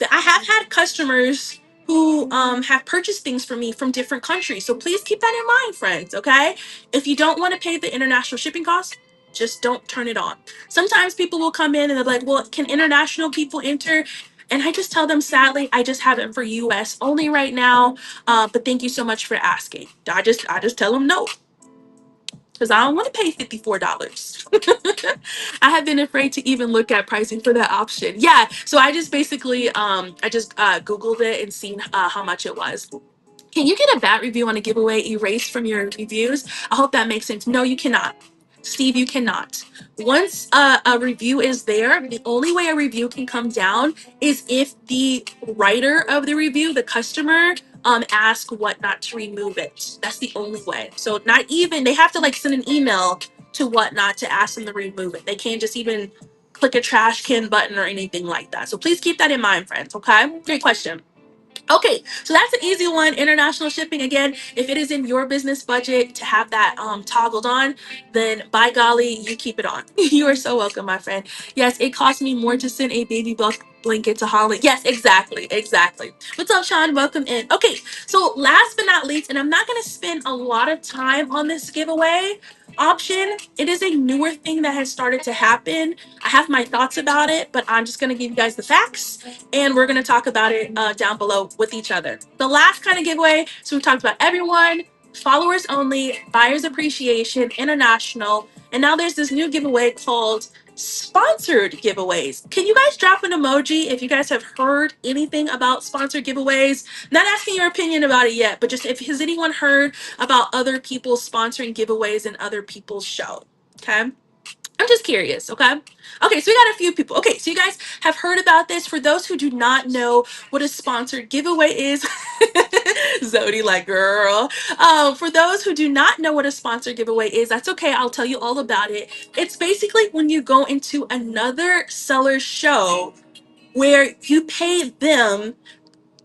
I have had customers who have purchased things from me from different countries. So please keep that in mind, friends. Okay, if you don't want to pay the international shipping costs, just don't turn it on. Sometimes people will come in and they're like, well, can international people enter? And I just tell them, sadly, I just have it for US only right now, but thank you so much for asking. I just tell them no, because I don't want to pay $54. I have been afraid to even look at pricing for that option. Yeah, so I just basically Googled it and seen how much it was. Can you get a bad review on a giveaway erased from your reviews? I hope that makes sense. No, you cannot. Steve, you cannot. Once a review is there, the only way a review can come down is if the writer of the review, the customer, ask Whatnot to remove it. That's the only way. So not even, they have to like send an email to Whatnot to ask them to remove it. They can't just even click a trash can button or anything like that. So please keep that in mind, friends. Okay, great question. Okay, so that's an easy one. International shipping, again, if it is in your business budget to have that toggled on, then by golly, you keep it on. You are so welcome, my friend. Yes, it cost me more to send a baby blanket to Holland. Yes, exactly, exactly. What's up, Sean? Welcome in. Okay, so last but not least, and I'm not going to spend a lot of time on this giveaway option. It is a newer thing that has started to happen. I have my thoughts about it, but I'm just going to give you guys the facts and we're going to talk about it down below with each other. The last kind of giveaway, so we talked about everyone, followers only, buyers appreciation, international, and now there's this new giveaway called sponsored giveaways. Can you guys drop an emoji if you guys have heard anything about sponsored giveaways? Not asking your opinion about it yet, but just if has anyone heard about other people sponsoring giveaways in other people's show? Okay. I'm just curious, okay? Okay, so we got a few people. Okay, so you guys have heard about this. For those who do not know what a sponsored giveaway is, Zodi, like, girl. For those who do not know what a sponsored giveaway is, that's okay. I'll tell you all about it. It's basically when you go into another seller's show where you pay them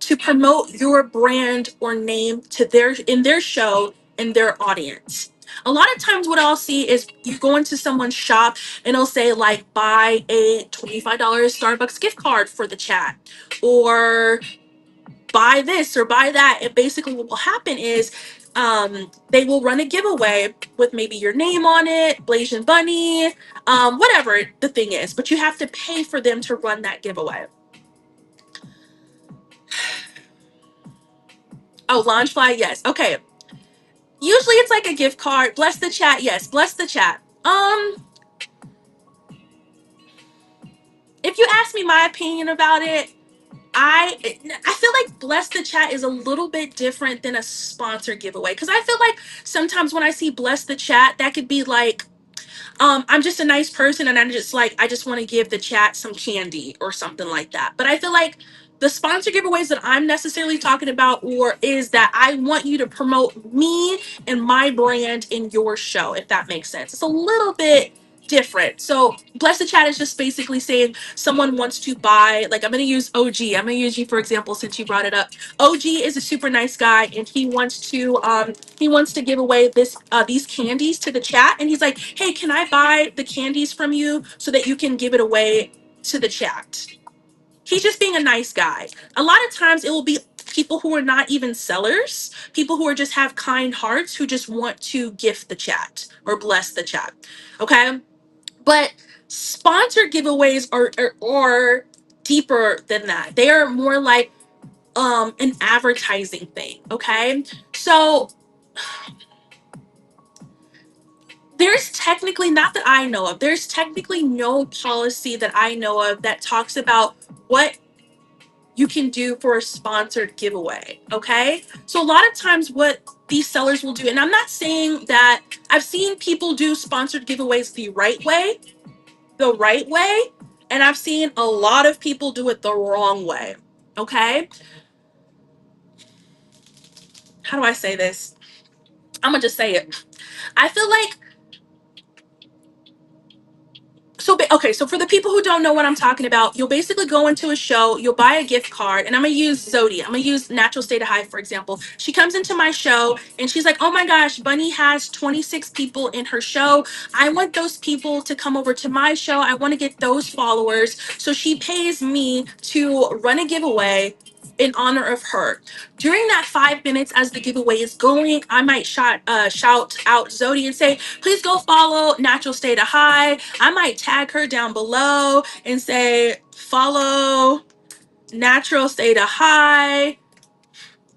to promote your brand or name to their show and their audience. A lot of times what I'll see is you go into someone's shop and it'll say like buy a $25 Starbucks gift card for the chat or buy this or buy that. And basically what will happen is They will run a giveaway with maybe your name on it, BLASIAN Bunny, whatever the thing is, but you have to pay for them to run that giveaway. Oh, Launchfly, yes. Okay. Usually it's like a gift card. Bless the chat, yes. Bless the chat. If you ask me my opinion about it, I feel like Bless the Chat is a little bit different than a sponsor giveaway, because I feel like sometimes when I see Bless the Chat, that could be like, I'm just a nice person and I just want to give the chat some candy or something like that. But I feel like the sponsor giveaways that I'm necessarily talking about or is that I want you to promote me and my brand in your show, if that makes sense. It's a little bit different. So Bless the Chat is just basically saying someone wants to buy, like I'm gonna use OG. I'm gonna use you for example since you brought it up. OG is a super nice guy and he wants to give away these candies to the chat, and he's like, hey, can I buy the candies from you so that you can give it away to the chat? He's just being a nice guy. A lot of times it will be people who are not even sellers, people who are just have kind hearts who just want to gift the chat or bless the chat. Okay? But sponsored giveaways are deeper than that. They are more like an advertising thing. Okay? So there's technically, not that I know of, there's technically no policy that I know of that talks about what you can do for a sponsored giveaway. Okay. So a lot of times what these sellers will do, and I'm not saying that, I've seen people do sponsored giveaways the right way, and I've seen a lot of people do it the wrong way. Okay. How do I say this? I'm gonna just say it. I feel like okay, so for the people who don't know what I'm talking about, you'll basically go into a show, you'll buy a gift card, and I'm gonna use Zodi. I'm gonna use Natural State of High, for example. She comes into my show and she's like, oh my gosh, Bunny has 26 people in her show. I want those people to come over to my show. I want to get those followers. So she pays me to run a giveaway in honor of her. During that 5 minutes as the giveaway is going, I might shout out Zodi and say, please go follow Natural State of High. I might tag her down below and say, follow Natural State of High.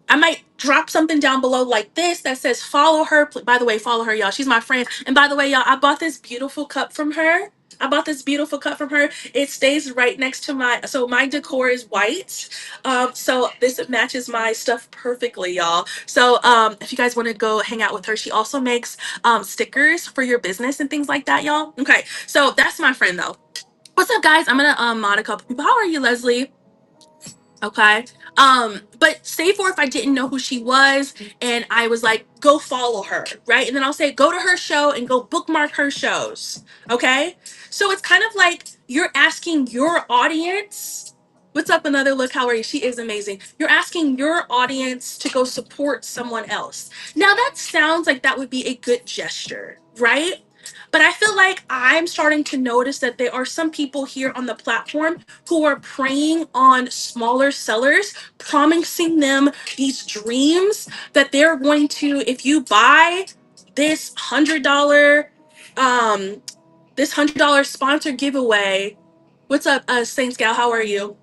I might drop something down below like this that says follow her. By the way, follow her, y'all. She's my friend. And by the way, y'all, I bought this beautiful cup from her. It stays right next to my decor is white. So this matches my stuff perfectly, y'all. So if you guys want to go hang out with her, she also makes stickers for your business and things like that, y'all. Okay, so that's my friend though. What's up, guys? I'm gonna mod a couple people. How are you, Leslie? Okay. But say for if I didn't know who she was and I was like, go follow her, right? And then I'll say, go to her show and go bookmark her shows. Okay. So it's kind of like you're asking your audience, what's up, another look, how are you? She is amazing. You're asking your audience to go support someone else. Now that sounds like that would be a good gesture, right? But I feel like I'm starting to notice that there are some people here on the platform who are preying on smaller sellers, promising them these dreams that they're going to, if you buy this um, $100 sponsor giveaway. What's up, Saints Gal? How are you?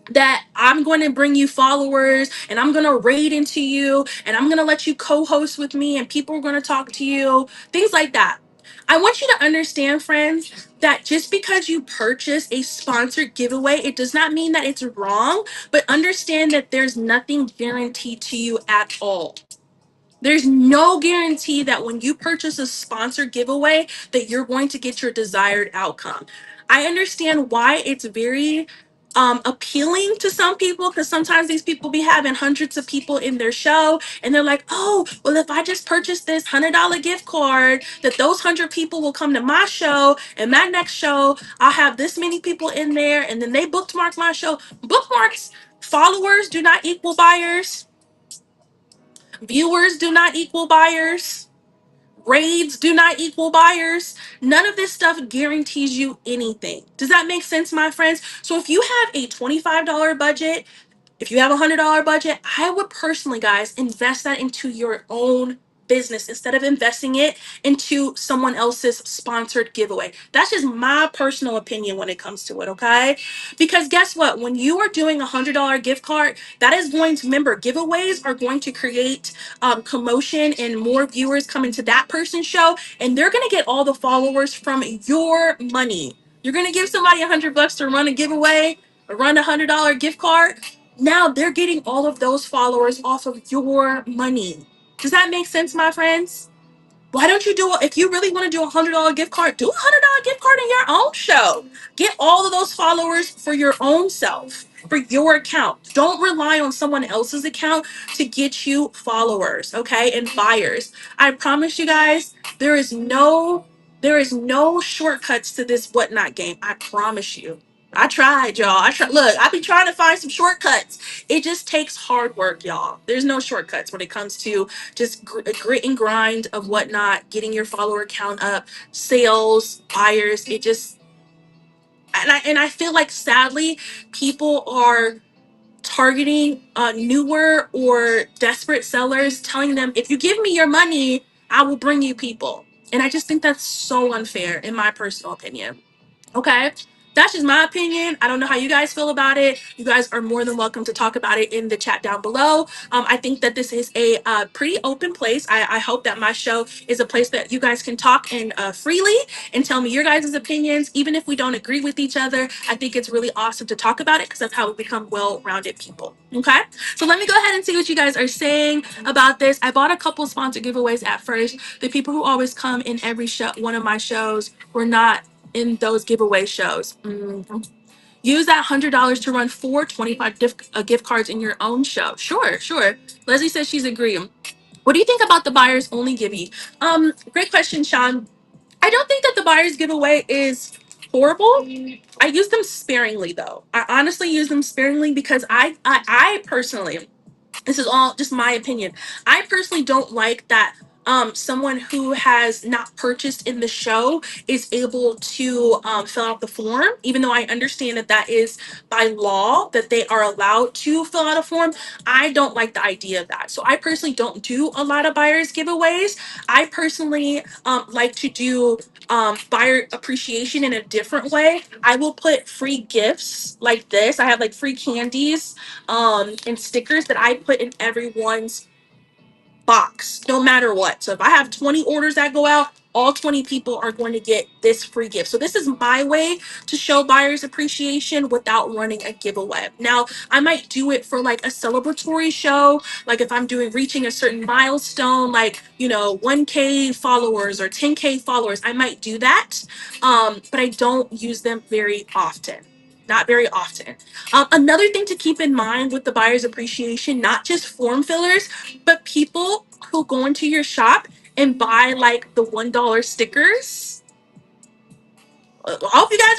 That I'm going to bring you followers and I'm going to raid into you and I'm going to let you co-host with me and people are going to talk to you, things like that. I want you to understand, friends, that just because you purchase a sponsored giveaway, it does not mean that it's wrong, but understand that there's nothing guaranteed to you at all. There's no guarantee that when you purchase a sponsored giveaway that you're going to get your desired outcome. I understand why it's very appealing to some people, because sometimes these people be having hundreds of people in their show and they're like, oh, well, if I just purchase this $100 gift card, that those 100 people will come to my show, and my next show I'll have this many people in there, and then they bookmark my show. Bookmarks, followers do not equal buyers. Viewers do not equal buyers. Raids do not equal buyers. None of this stuff guarantees you anything. Does that make sense, my friends? So if you have a $25 budget If you have $100 budget, I would personally, guys, invest that into your own business instead of investing it into someone else's sponsored giveaway. That's just my personal opinion when it comes to it, okay? Because guess what? When you are doing $100 gift card, that is going to, remember, giveaways are going to create commotion and more viewers coming to that person's show, and they're going to get all the followers from your money. You're going to give somebody $100 to run a giveaway or run $100 gift card. Now they're getting all of those followers off of your money. Does that make sense, my friends? Why don't you do, if you really want to do $100 gift card, do $100 gift card in your own show. Get all of those followers for your own self, for your account. Don't rely on someone else's account to get you followers, okay, and buyers. I promise you guys, there is no shortcuts to this whatnot game. I promise you. I tried, y'all. Look, I've been trying to find some shortcuts. It just takes hard work, y'all. There's no shortcuts when it comes to just grit and grind of whatnot, getting your follower count up, sales, buyers. It just, and I feel like sadly, people are targeting newer or desperate sellers, telling them, if you give me your money, I will bring you people. And I just think that's so unfair, in my personal opinion. Okay. That's just my opinion. I don't know how you guys feel about it. You guys are more than welcome to talk about it in the chat down below. I think that this is a pretty open place. I hope that my show is a place that you guys can talk and freely and tell me your guys' opinions. Even if we don't agree with each other, I think it's really awesome to talk about it because that's how we become well-rounded people. Okay. So let me go ahead and see what you guys are saying about this. I bought a couple sponsored giveaways at first. The people who always come in every show, one of my shows, were not in those giveaway shows. Use that $100 to run 4 gift cards in your own show. Sure, sure. Leslie says she's agreeing. What do you think about the buyers only givey? Great question, Sean. I don't think that the buyers giveaway is horrible. I use them sparingly though. I honestly use them sparingly because I personally, this is all just my opinion, I personally don't like that someone who has not purchased in the show is able to fill out the form, even though I understand that that is by law that they are allowed to fill out a form. I don't like the idea of that, so I personally don't do a lot of buyers giveaways. I personally like to do buyer appreciation in a different way. I will put free gifts like this. I have like free candies and stickers that I put in everyone's box, no matter what. So if I have 20 orders that go out, all 20 people are going to get this free gift. So this is my way to show buyers appreciation without running a giveaway. Now, I might do it for like a celebratory show, like if I'm doing reaching a certain milestone, like, 1K followers or 10K followers, I might do that. But I don't use them very often. Not very often. Another thing to keep in mind with the buyer's appreciation, not just form fillers, but people who go into your shop and buy like the $1 stickers. I hope you guys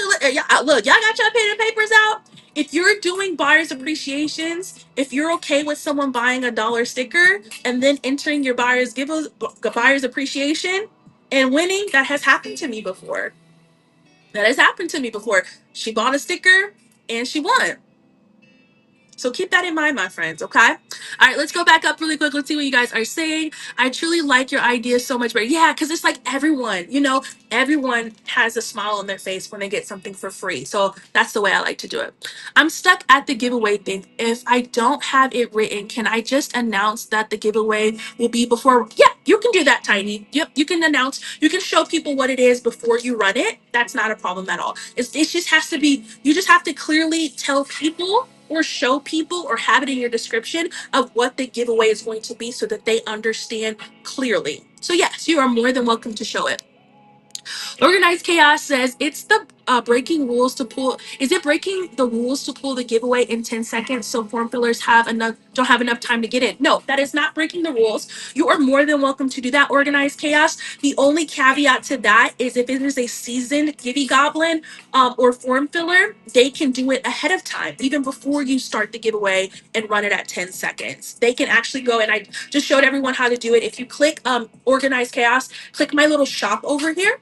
look, y'all got your pen and papers out. If you're doing buyer's appreciations, if you're okay with someone buying $1 sticker and then entering your buyer's appreciation and winning, that has happened to me before. That has happened to me before. She bought a sticker and she won. So keep that in mind, my friends, okay? All right, let's go back up really quick. Let's see what you guys are saying. I truly like your idea so much better. Yeah, because it's like everyone has a smile on their face when they get something for free. So that's the way I like to do it. I'm stuck at the giveaway thing. If I don't have it written, can I just announce that the giveaway will be before? Yeah, you can do that, Tiny. Yep, you can announce. You can show people what it is before you run it. That's not a problem at all. It just has to be, you just have to clearly tell people or show people or have it in your description of what the giveaway is going to be so that they understand clearly. So yes, you are more than welcome to show it. Organized Chaos says it's the breaking rules to pull. Is it breaking the rules to pull the giveaway in 10 seconds so form fillers don't have enough time to get in? No, that is not breaking the rules. You are more than welcome to do that, Organized Chaos. The only caveat to that is if it is a seasoned Gibby Goblin or form filler, they can do it ahead of time, even before you start the giveaway and run it at 10 seconds. They can actually go, and I just showed everyone how to do it. If you click Organized Chaos, click my little shop over here.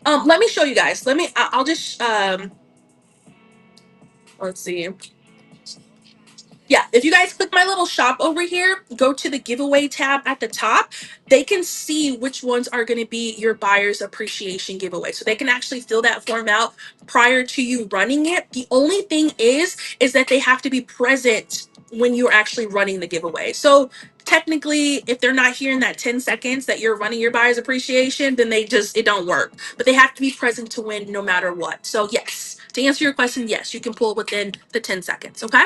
Let me show you guys. I'll just let's see. Yeah, if you guys click my little shop over here, go to the giveaway tab at the top, they can see which ones are going to be your buyer's appreciation giveaway. So they can actually fill that form out prior to you running it. The only thing is that they have to be present when you're actually running the giveaway. So technically, if they're not here in that 10 seconds that you're running your buyer's appreciation, then it don't work. But they have to be present to win no matter what. So yes, to answer your question, yes, you can pull within the 10 seconds. Okay.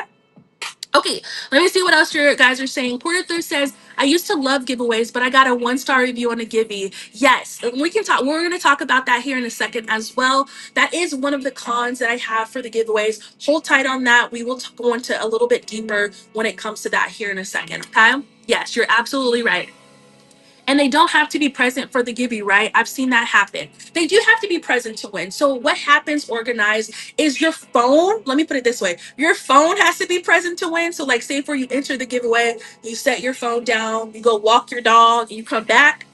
Okay, let me see what else your guys are saying. Porter Thirst says, I used to love giveaways, but I got a 1-star review on a Givey. Yes, we can talk. We're going to talk about that here in a second as well. That is one of the cons that I have for the giveaways. Hold tight on that. We will go into a little bit deeper when it comes to that here in a second. Okay? Yes, you're absolutely right. And they don't have to be present for the Gibby, right? I've seen that happen. They do have to be present to win. So what happens organized is your phone, let me put it this way, your phone has to be present to win. So like say for you enter the giveaway, you set your phone down, you go walk your dog, you come back.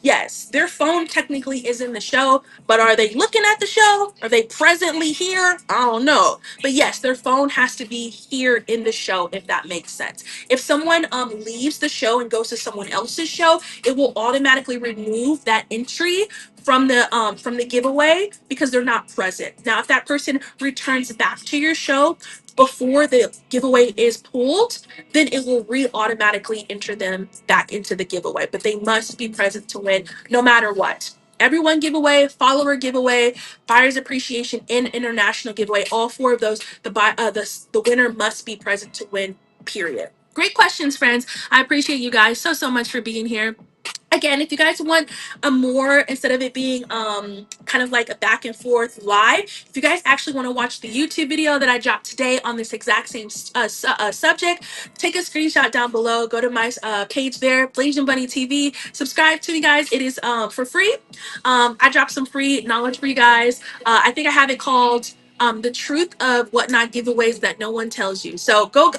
Yes, their phone technically is in the show, but are they looking at the show? Are they presently here? I don't know. But yes, their phone has to be here in the show, if that makes sense. If someone leaves the show and goes to someone else's show, it will automatically remove that entry from the giveaway because they're not present. Now, if that person returns back to your show before the giveaway is pulled, then it will automatically enter them back into the giveaway. But they must be present to win no matter what. Everyone giveaway, follower giveaway, buyers appreciation, and international giveaway. All four of those, the winner must be present to win. Period. Great questions, friends. I appreciate you guys so much for being here. Again, if you guys want a more, instead of it being kind of like a back and forth live, if you guys actually want to watch the YouTube video that I dropped today on this exact same subject, take a screenshot down below, go to my page there, BLASIAN Bunny TV, subscribe to me, guys. It is for free. I dropped some free knowledge for you guys. I think I have it called the truth of whatnot giveaways that no one tells you. So go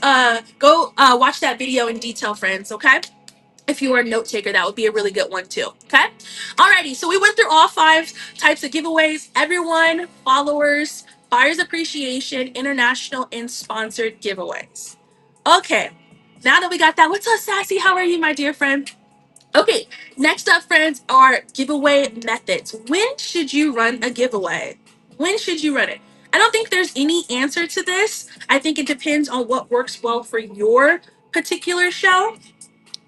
watch that video in detail, friends. Okay. If you are a note taker, that would be a really good one too. Okay. Alrighty. So we went through all 5 types of giveaways. Everyone, followers, buyers appreciation, international, and sponsored giveaways. Okay. Now that we got that, what's up, Sassy? How are you, my dear friend? Okay. Next up, friends, are giveaway methods. When should you run a giveaway? When should you run it? I don't think there's any answer to this. I think it depends on what works well for your particular show.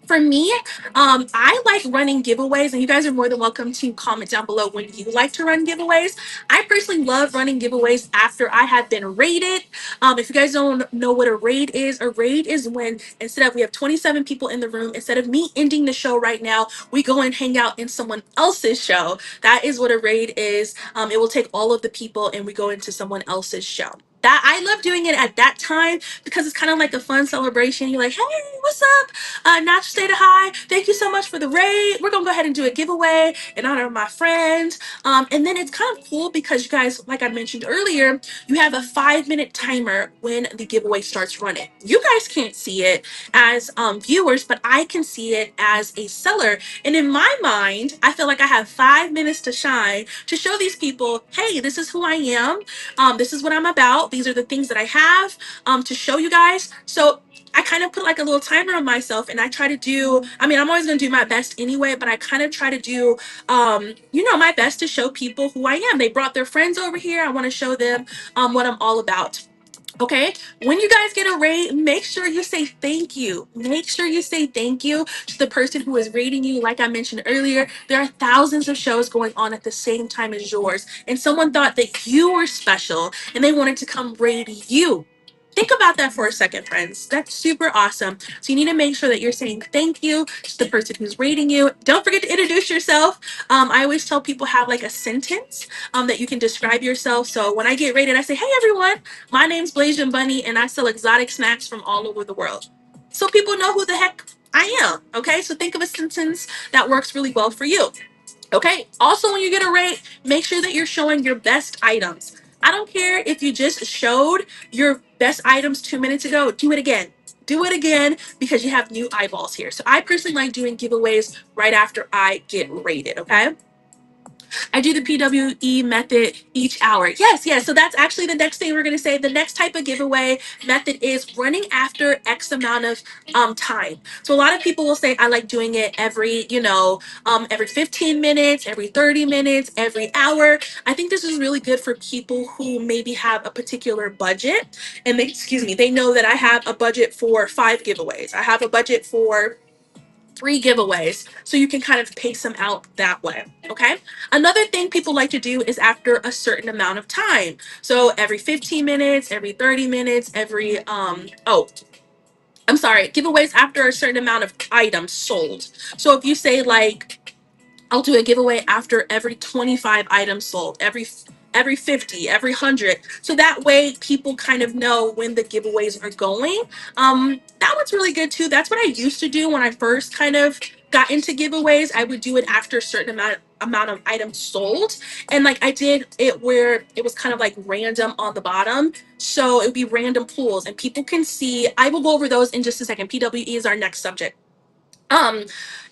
For me, I like running giveaways, and you guys are more than welcome to comment down below when you like to run giveaways. I personally love running giveaways after I have been rated. If you guys don't know what a raid is when instead of we have 27 people in the room, instead of me ending the show right now, we go and hang out in someone else's show. That is what a raid is. It will take all of the people and we go into someone else's show. That I love doing it at that time because it's kind of like a fun celebration. You're like, hey, what's up? Natural State of High, thank you so much for the raid. We're gonna go ahead and do a giveaway in honor of my friend. And then it's kind of cool because you guys, like I mentioned earlier, you have a 5-minute timer when the giveaway starts running. You guys can't see it as viewers, but I can see it as a seller. And in my mind, I feel like I have 5 minutes to shine to show these people, hey, this is who I am. This is what I'm about. These are the things that I have to show you guys. So I kind of put like a little timer on myself and I try to do, I mean, I'm always going to do my best anyway, but I kind of try to do, my best to show people who I am. They brought their friends over here. I want to show them what I'm all about. Okay, when you guys get a rate, make sure you say thank you. Make sure you say thank you to the person who is rating you. Like I mentioned earlier, there are thousands of shows going on at the same time as yours, and someone thought that you were special and they wanted to come rate you. Think about that for a second, friends. That's super awesome. So you need to make sure that you're saying thank you to the person who's rating you. Don't forget to introduce yourself. I always tell people have like a sentence that you can describe yourself. So when I get rated, I say, hey, everyone. My name's BLASIAN Bunny, and I sell exotic snacks from all over the world. So people know who the heck I am, okay? So think of a sentence that works really well for you. Okay, also when you get a rate, make sure that you're showing your best items. I don't care if you just showed your best items 2 minutes ago, do it again. Do it again because you have new eyeballs here. So I personally like doing giveaways right after I get rated, okay? I do the PWE method each hour. Yes, yes. So that's actually the next thing we're going to say. The next type of giveaway method is running after X amount of time. So a lot of people will say, I like doing it every, every 15 minutes, every 30 minutes, every hour. I think this is really good for people who maybe have a particular budget and they know that I have a budget for 5 giveaways. I have a budget for 3 giveaways, so you can kind of pace them out that way. Okay. Another thing people like to do is after a certain amount of time. So every 15 minutes, every 30 minutes, I'm sorry, giveaways after a certain amount of items sold. So if you say like I'll do a giveaway after every 25 items sold, every 50, every 100. So that way people kind of know when the giveaways are going. That one's really good too. That's what I used to do when I first kind of got into giveaways. I would do it after a certain amount of items sold. And like I did it where it was kind of like random on the bottom. So it would be random pools and people can see. I will go over those in just a second. PWE is our next subject. Um,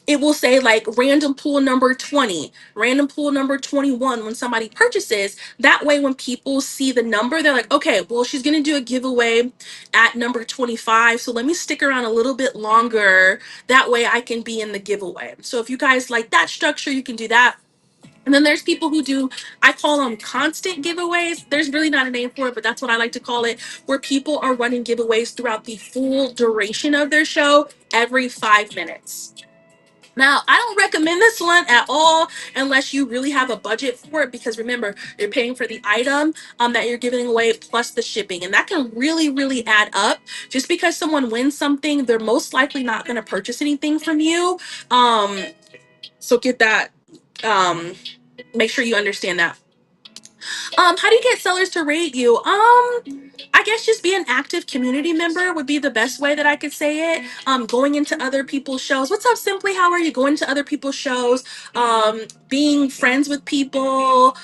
it will say like random pool number 20, random pool number 21 when somebody purchases. That way, when people see the number, they're like, okay, well, she's going to do a giveaway at number 25. So let me stick around a little bit longer. That way I can be in the giveaway. So if you guys like that structure, you can do that. And then there's people who do, I call them constant giveaways. There's really not a name for it, but that's what I like to call it, where people are running giveaways throughout the full duration of their show every 5 minutes. Now, I don't recommend this one at all unless you really have a budget for it, because remember, you're paying for the item that you're giving away plus the shipping. And that can really, really add up. Just because someone wins something, they're most likely not going to purchase anything from you. So get that. Um, Make sure you understand that. How do you get sellers to rate you? I guess just be an active community member would be the best way that I could say it. Going into other people's shows. What's up, Simply? How are you? Going to other people's shows, being friends with people,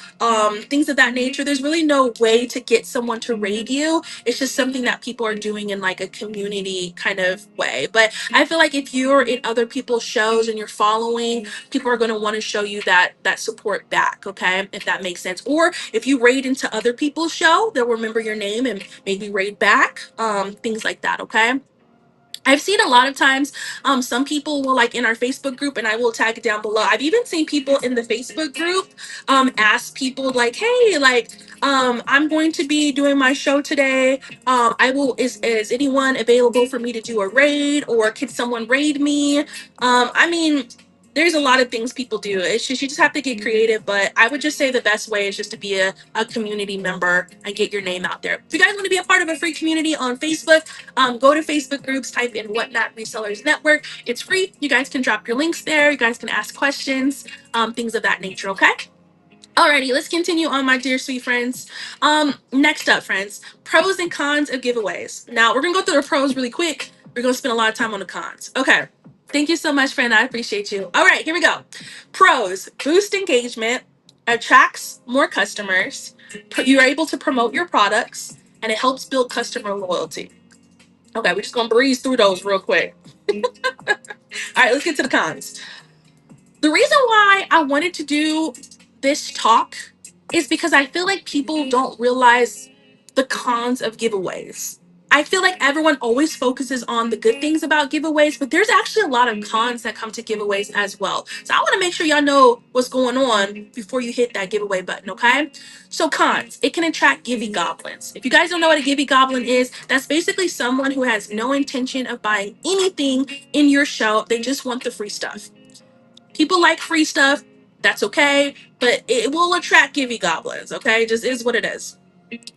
things of that nature. There's really no way to get someone to rate you. It's just something that people are doing in like a community kind of way. But I feel like if you're in other people's shows and you're following, people are going to want to show you that support back. Okay, if that makes sense. Or if you raid into other people's show, they'll remember your name and maybe raid back. Things like that. Okay. I've seen a lot of times, some people will like in our Facebook group, and I will tag it down below. I've even seen people in the Facebook group ask people like, hey, like, I'm going to be doing my show today. Is anyone available for me to do a raid, or can someone raid me? I mean, there's a lot of things people do. It's just, you just have to get creative, but I would just say the best way is just to be a community member and get your name out there. If you guys want to be a part of a free community on Facebook, go to Facebook groups, type in Whatnot Resellers Network. It's free. You guys can drop your links there. You guys can ask questions, things of that nature. Okay. Alrighty, let's continue on, my dear sweet friends. Next up, friends, pros and cons of giveaways. Now we're gonna go through the pros really quick. We're gonna spend a lot of time on the cons. Okay. Thank you so much, friend. I appreciate you. All right, here we go. Pros: boost engagement, attracts more customers. You're able to promote your products, and it helps build customer loyalty. Okay, we're just gonna breeze through those real quick. All right, let's get to the cons. The reason why I wanted to do this talk is because I feel like people don't realize the cons of giveaways. I feel like everyone always focuses on the good things about giveaways, but there's actually a lot of cons that come to giveaways as well. So I want to make sure y'all know what's going on before you hit that giveaway button, okay? So cons: it can attract givey goblins. If you guys don't know what a givey goblin is, that's basically someone who has no intention of buying anything in your show. They just want the free stuff. People like free stuff. That's okay, but it will attract givey goblins. Okay, just is what it is.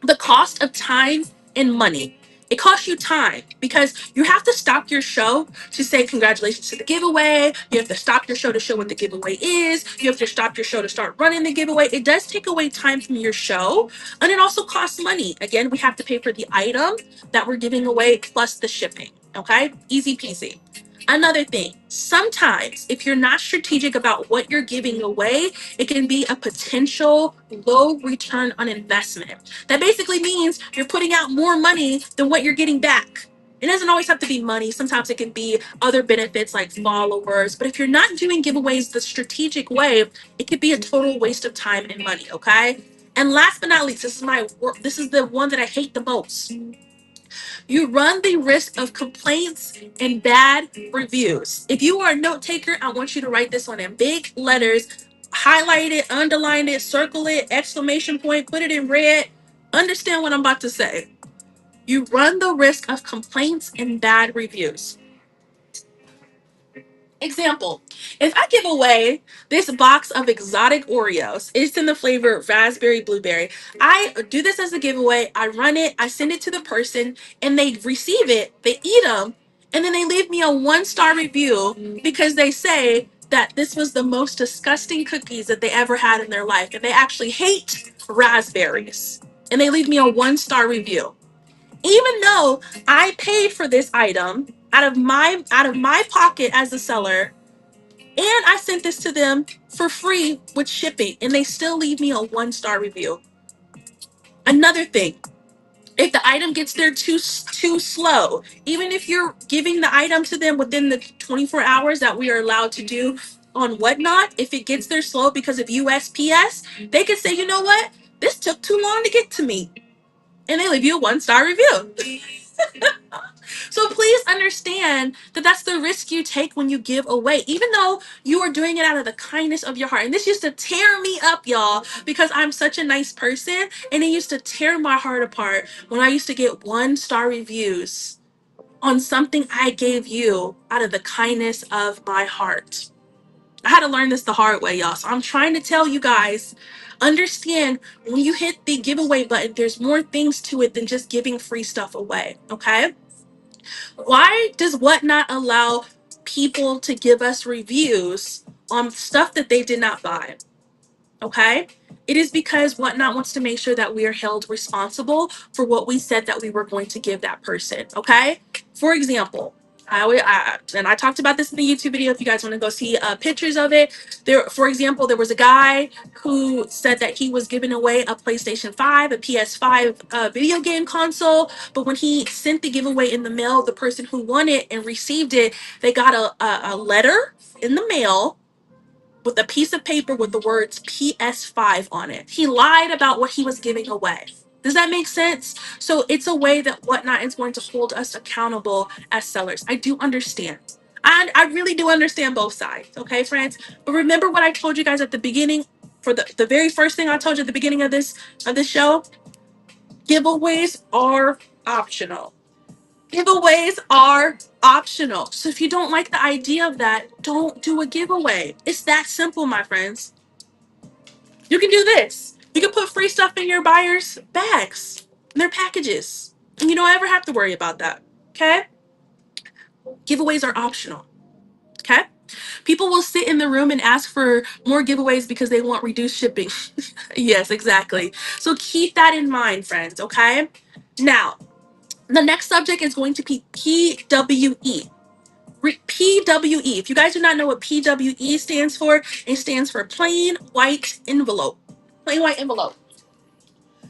The cost of time and money. It costs you time because you have to stop your show to say congratulations to the giveaway. You have to stop your show to show what the giveaway is. You have to stop your show to start running the giveaway. It does take away time from your show, and it also costs money. Again, we have to pay for the item that we're giving away plus the shipping. Okay, easy peasy. Another thing, sometimes if you're not strategic about what you're giving away, it can be a potential low return on investment. That basically means you're putting out more money than what you're getting back. It doesn't always have to be money. Sometimes it can be other benefits like followers. But if you're not doing giveaways the strategic way, it could be a total waste of time and money. Okay. And last but not least, this is the one that I hate the most. You run the risk of complaints and bad reviews. If you are a note taker, I want you to write this one in big letters, highlight it, underline it, circle it, exclamation point, put it in red. Understand what I'm about to say. You run the risk of complaints and bad reviews. Example, if I give away this box of exotic Oreos, it's in the flavor raspberry blueberry. I do this as a giveaway. I run it, I send it to the person, and they receive it, they eat them, and then they leave me a 1-star review because they say that this was the most disgusting cookies that they ever had in their life. And they actually hate raspberries. And they leave me a 1-star review. Even though I paid for this item out of my pocket as a seller, and I sent this to them for free with shipping, and they still leave me a 1-star review. Another thing, if the item gets there too slow, even if you're giving the item to them within the 24 hours that we are allowed to do on Whatnot, if it gets there slow because of USPS, they could say, you know what, this took too long to get to me, and they leave you a 1-star review. So please understand that that's the risk you take when you give away, even though you are doing it out of the kindness of your heart. And this used to tear me up, y'all, because I'm such a nice person. And it used to tear my heart apart when I used to get 1-star reviews on something I gave you out of the kindness of my heart. I had to learn this the hard way, y'all. So I'm trying to tell you guys, understand when you hit the giveaway button, there's more things to it than just giving free stuff away. Okay. Why does Whatnot allow people to give us reviews on stuff that they did not buy? Okay. It is because Whatnot wants to make sure that we are held responsible for what we said that we were going to give that person. Okay. For example, and I talked about this in the YouTube video. If you guys want to go see pictures of it, for example, there was a guy who said that he was giving away a PlayStation 5, a PS5 video game console. But when he sent the giveaway in the mail, the person who won it and received it, they got a letter in the mail with a piece of paper with the words PS5 on it. He lied about what he was giving away. Does that make sense? So it's a way that Whatnot is going to hold us accountable as sellers. I do understand. I really do understand both sides. Okay, friends? But remember what I told you guys at the beginning, for the very first thing I told you at the beginning of this show? Giveaways are optional. Giveaways are optional. So if you don't like the idea of that, don't do a giveaway. It's that simple, my friends. You can do this. You can put free stuff in your buyers' bags, in their packages. And you don't ever have to worry about that. Okay? Giveaways are optional. Okay? People will sit in the room and ask for more giveaways because they want reduced shipping. Yes, exactly. So keep that in mind, friends. Okay? Now, the next subject is going to be PWE. PWE. If you guys do not know what PWE stands for, it stands for plain white envelope. Plain white envelope.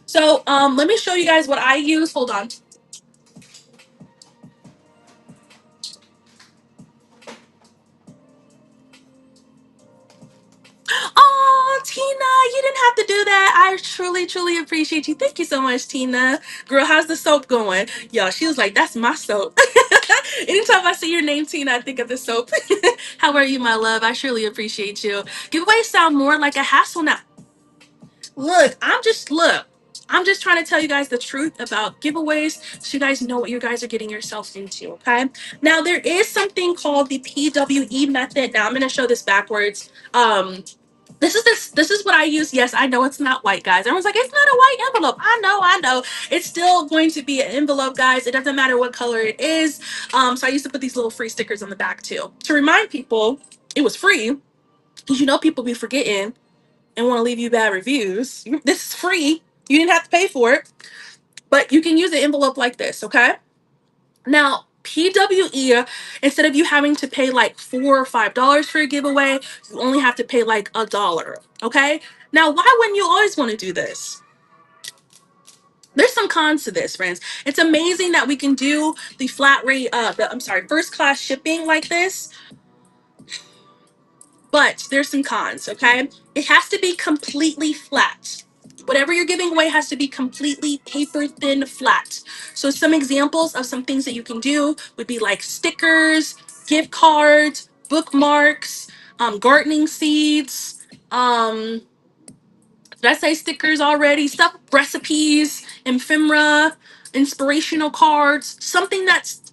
So let me show you guys what I use. Hold on. Oh, Tina, you didn't have to do that. I truly, truly appreciate you. Thank you so much, Tina. Girl, how's the soap going? Yo, she was like, that's my soap. Anytime I see your name, Tina, I think of the soap. How are you, my love? I surely appreciate you. Giveaways sound more like a hassle now. Look. I'm just trying to tell you guys the truth about giveaways so you guys know what you guys are getting yourselves into, okay? Now, there is something called the PWE method. Now, I'm going to show this backwards. This is what I use. Yes, I know it's not white, guys. Everyone's like, it's not a white envelope. I know. It's still going to be an envelope, guys. It doesn't matter what color it is. So I used to put these little free stickers on the back too to remind people it was free, because you know people be forgetting and want to leave you bad reviews. This is free. You didn't have to pay for it, but you can use an envelope like this, okay? Now, PWE, instead of you having to pay like $4 or $5 for a giveaway, you only have to pay like $1, okay? Now, why wouldn't you always want to do this? There's some cons to this, friends. It's amazing that we can do the flat rate, first class shipping like this, but there's some cons, okay? It has to be completely flat. Whatever you're giving away has to be completely paper thin flat. So some examples of some things that you can do would be like stickers, gift cards, bookmarks, gardening seeds, did I say stickers already? Stuff, recipes, ephemera, inspirational cards, something that's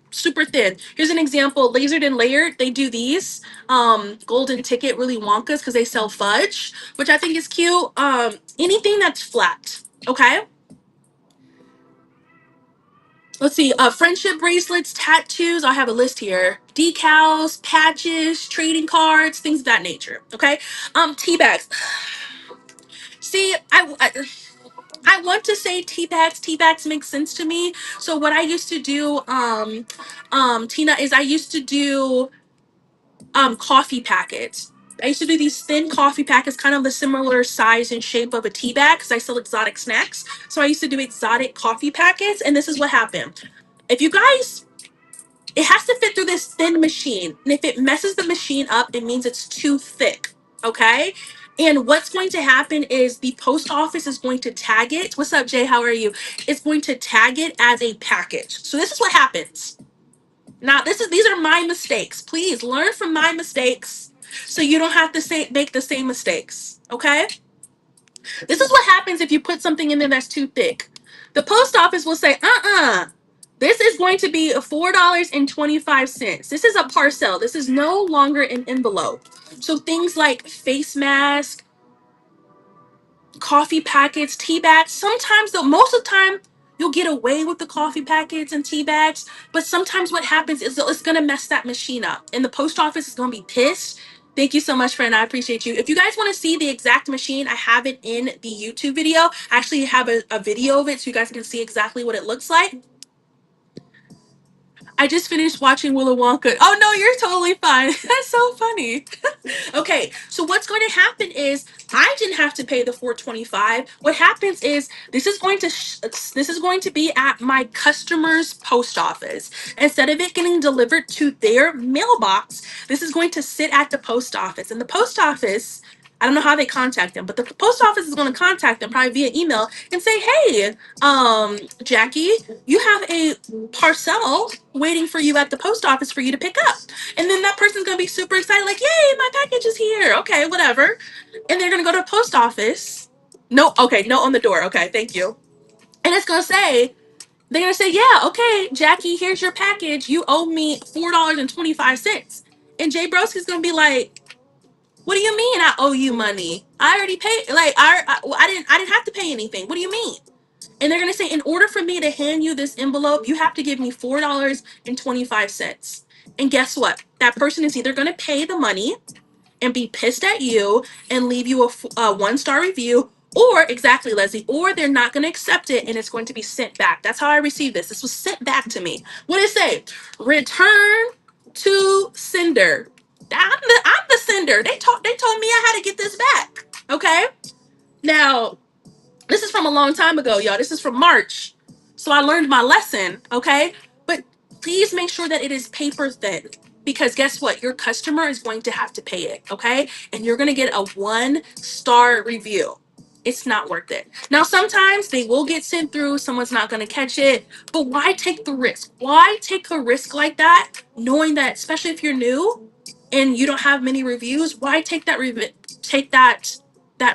super thin. Here's an example, lasered and layered. They do these golden ticket Willy Wonkas because they sell fudge, which I think is cute. Anything that's flat, okay? Let's see, friendship bracelets, tattoos. I have a list here. Decals, patches, trading cards, things of that nature. Okay. Tea bags. See, I want to say tea bags make sense to me. So what I used to do, Tina, is I used to do coffee packets. I used to do these thin coffee packets, kind of the similar size and shape of a tea bag, because I sell exotic snacks. So I used to do exotic coffee packets, and this is what happened. If you guys, it has to fit through this thin machine, and if it messes the machine up, it means it's too thick. Okay. And what's going to happen is the post office is going to tag it. What's up, Jay? How are you? It's going to tag it as a package. So this is what happens. Now, these are my mistakes. Please learn from my mistakes so you don't have to make the same mistakes. Okay? This is what happens if you put something in there that's too thick. The post office will say, this is going to be $4.25. This is a parcel. This is no longer an envelope. So things like face mask, coffee packets, tea bags. Sometimes, though, most of the time, you'll get away with the coffee packets and tea bags. But sometimes what happens is it's going to mess that machine up. And the post office is going to be pissed. Thank you so much, friend. I appreciate you. If you guys want to see the exact machine, I have it in the YouTube video. I actually have a video of it so you guys can see exactly what it looks like. I just finished watching Willy Wonka. Oh no, you're totally fine. That's so funny. Okay, so what's going to happen is I didn't have to pay the 425. What happens is this is going to be at my customer's post office. Instead of it getting delivered to their mailbox, this is going to sit at the post office. And the post office, I don't know how they contact them, but the post office is going to contact them probably via email and say, "Hey, Jackie, you have a parcel waiting for you at the post office for you to pick up." And then that person's gonna be super excited, like, "Yay, my package is here." Okay, whatever. And they're gonna go to the post office. No, okay, no on the door. Okay, thank you. And it's gonna say, they're gonna say, "Yeah, okay, Jackie, here's your package. You owe me $4.25." And Jay Broski's gonna be like, "What do you mean I owe you money? I already paid. Like, I didn't have to pay anything. What do you mean?" And they're gonna say, "In order for me to hand you this envelope, you have to give me $4.25." And guess what? That person is either gonna pay the money and be pissed at you and leave you a 1-star review, or exactly, Leslie, or they're not gonna accept it and it's going to be sent back. That's how I received this. This was sent back to me. What did it say? Return to sender. I'm the sender. They told me I had to get this back. Okay. Now, this is from a long time ago, y'all. This is from March. So I learned my lesson, okay? But please make sure that it is paper thin, because guess what? Your customer is going to have to pay it, okay? And you're going to get a 1-star review. It's not worth it. Now, sometimes they will get sent through. Someone's not going to catch it. But why take the risk? Why take a risk like that, knowing that, especially if you're new and you don't have many reviews, why take that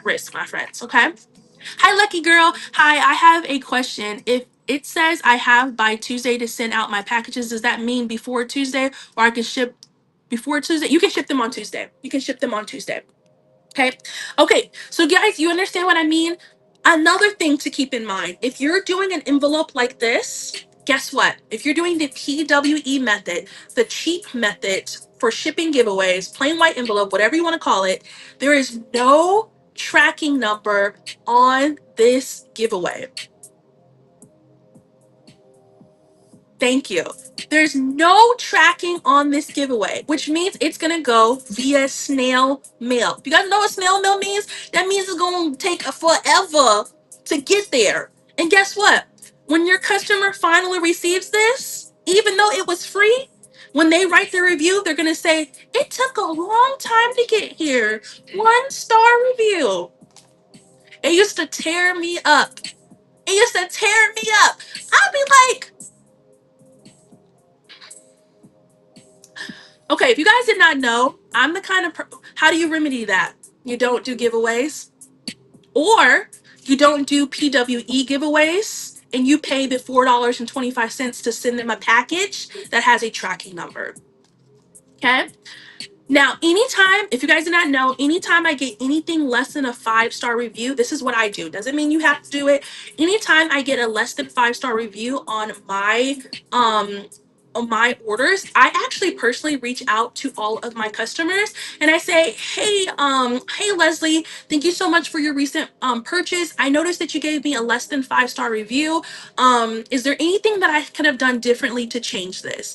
risk, my friends, okay? Hi, Lucky Girl. Hi, I have a question. If it says I have by Tuesday to send out my packages, does that mean before Tuesday, or I can ship before Tuesday? You can ship them on Tuesday. You can ship them on Tuesday. Okay. Okay. So, guys, you understand what I mean? Another thing to keep in mind, if you're doing an envelope like this, guess what? If you're doing the PWE method, the cheap method for shipping giveaways, plain white envelope, whatever you want to call it, there is no tracking number on this giveaway. Thank you. There's no tracking on this giveaway, which means it's going to go via snail mail. You guys know what snail mail means? That means it's going to take forever to get there. And guess what? When your customer finally receives this, even though it was free, when they write their review, they're going to say, it took a long time to get here. 1-star review. It used to tear me up. It used to tear me up. I'd be like, okay, if you guys did not know, I'm the kind of, how do you remedy that? You don't do giveaways, or you don't do PWE giveaways, and you pay the $4.25 to send them a package that has a tracking number. Okay? Now, anytime, if you guys do not know, anytime I get anything less than a 5-star review, this is what I do. Doesn't mean you have to do it. Anytime I get a less than 5-star review um on my orders, I actually personally reach out to all of my customers and I say, hey Leslie, thank you so much for your recent purchase. I noticed that you gave me a less than 5-star review. Is there anything that I could have done differently to change this?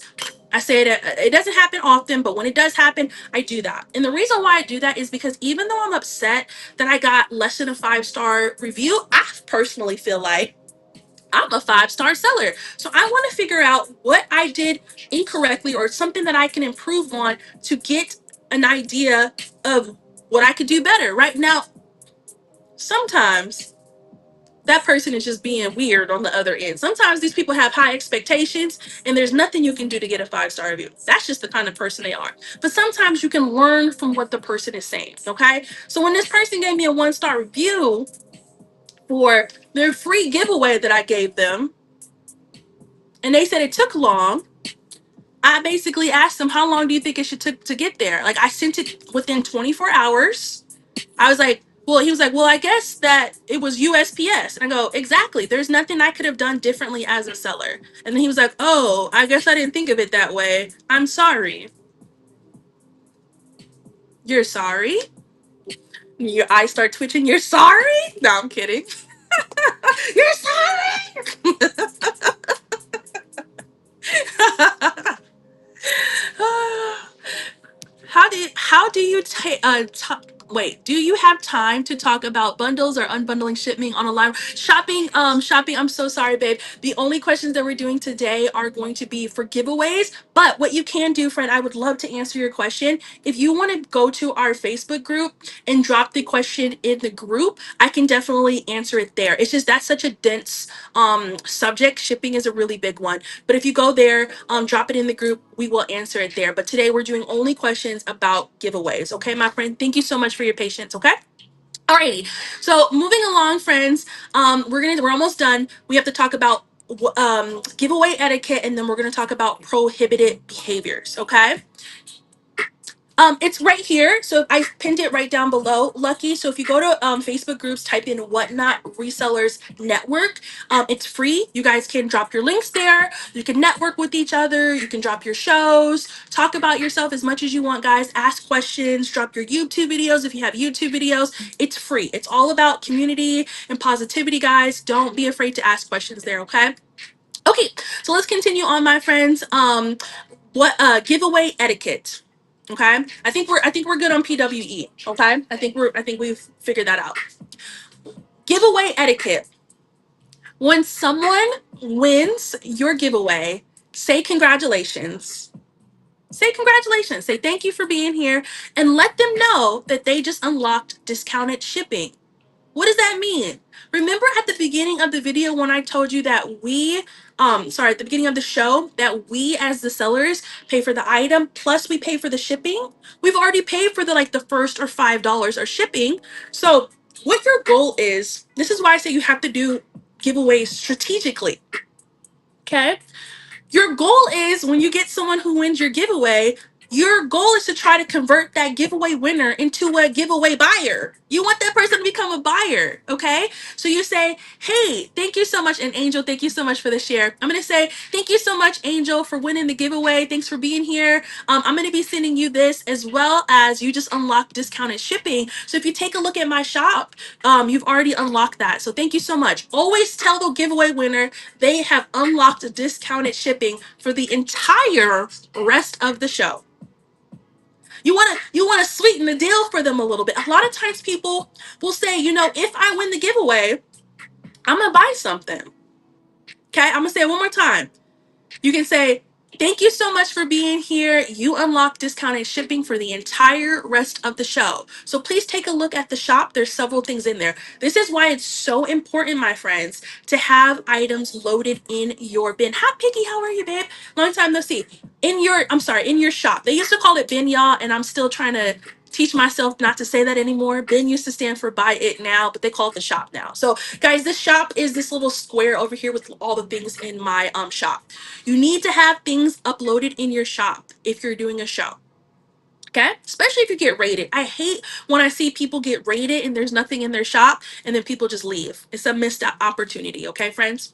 I say it doesn't happen often, but when it does happen, I do that. And the reason why I do that is because even though I'm upset that I got less than a 5-star review, I personally feel like I'm a 5-star seller. So I want to figure out what I did incorrectly or something that I can improve on to get an idea of what I could do better. Right now, sometimes that person is just being weird on the other end. Sometimes these people have high expectations and there's nothing you can do to get a 5-star review. That's just the kind of person they are. But sometimes you can learn from what the person is saying, okay? So when this person gave me a 1-star review for their free giveaway that I gave them, and they said it took long, I basically asked them, how long do you think it should take to get there? Like, I sent it within 24 hours. I was like, well, he was like, well, I guess that it was USPS. And I go, exactly. There's nothing I could have done differently as a seller. And then he was like, oh, I guess I didn't think of it that way. I'm sorry. You're sorry? Your eyes start twitching. You're sorry? No, I'm kidding. You're sorry? How do you take wait, do you have time to talk about bundles or unbundling shipping on a live shopping? I'm so sorry, babe. The only questions that we're doing today are going to be for giveaways. But what you can do, friend, I would love to answer your question. If you want to go to our Facebook group and drop the question in the group, I can definitely answer it there. It's just that's such a dense subject. Shipping is a really big one. But if you go there, drop it in the group, we will answer it there. But today we're doing only questions about giveaways. Okay, my friend? Thank you so much for your patience, okay? Alrighty. So moving along, friends, we're almost done. We have to talk about giveaway etiquette, and then we're gonna talk about prohibited behaviors, okay? It's right here. So I pinned it right down below, Lucky. So if you go to Facebook groups, type in Whatnot Resellers Network. It's free. You guys can drop your links there. You can network with each other. You can drop your shows. Talk about yourself as much as you want, guys. Ask questions. Drop your YouTube videos if you have YouTube videos. It's free. It's all about community and positivity, guys. Don't be afraid to ask questions there, okay? Okay, so let's continue on, my friends. What giveaway etiquette? Okay, I think we're good on PWE. Okay, I think we've figured that out. Giveaway etiquette. When someone wins your giveaway, say congratulations. Say congratulations. Say thank you for being here, and let them know that they just unlocked discounted shipping. What does that mean? Remember at the beginning of the video when I told you that at the beginning of the show, that we as the sellers pay for the item plus we pay for the shipping? We've already paid for the first or $5 or shipping. So what your goal is, this is why I say you have to do giveaways strategically. Okay? Your goal is when you get someone who wins your giveaway, your goal is to try to convert that giveaway winner into a giveaway buyer. You want that person to become a buyer, okay? So you say, hey, thank you so much. And Angel, thank you so much for the share. I'm going to say, thank you so much, Angel, for winning the giveaway. Thanks for being here. I'm going to be sending you this as well as you just unlocked discounted shipping. So if you take a look at my shop, you've already unlocked that. So thank you so much. Always tell the giveaway winner they have unlocked discounted shipping for the entire rest of the show. You wanna sweeten the deal for them a little bit. A lot of times people will say, if I win the giveaway, I'm gonna buy something. Okay, I'm gonna say it one more time. You can say, thank you so much for being here. You unlock discounted shipping for the entire rest of the show. So please take a look at the shop. There's several things in there. This is why it's so important, my friends, to have items loaded in your bin. Hi, Piggy. How are you, babe? Long time no see. In your shop. They used to call it bin, y'all, and I'm still trying to teach myself not to say that anymore. Bin used to stand for buy it now, but they call it the shop now. So guys, this shop is this little square over here with all the things in my shop. You need to have things uploaded in your shop if you're doing a show. Okay? Especially if you get rated. I hate when I see people get rated and there's nothing in their shop and then people just leave. It's a missed opportunity, okay, friends?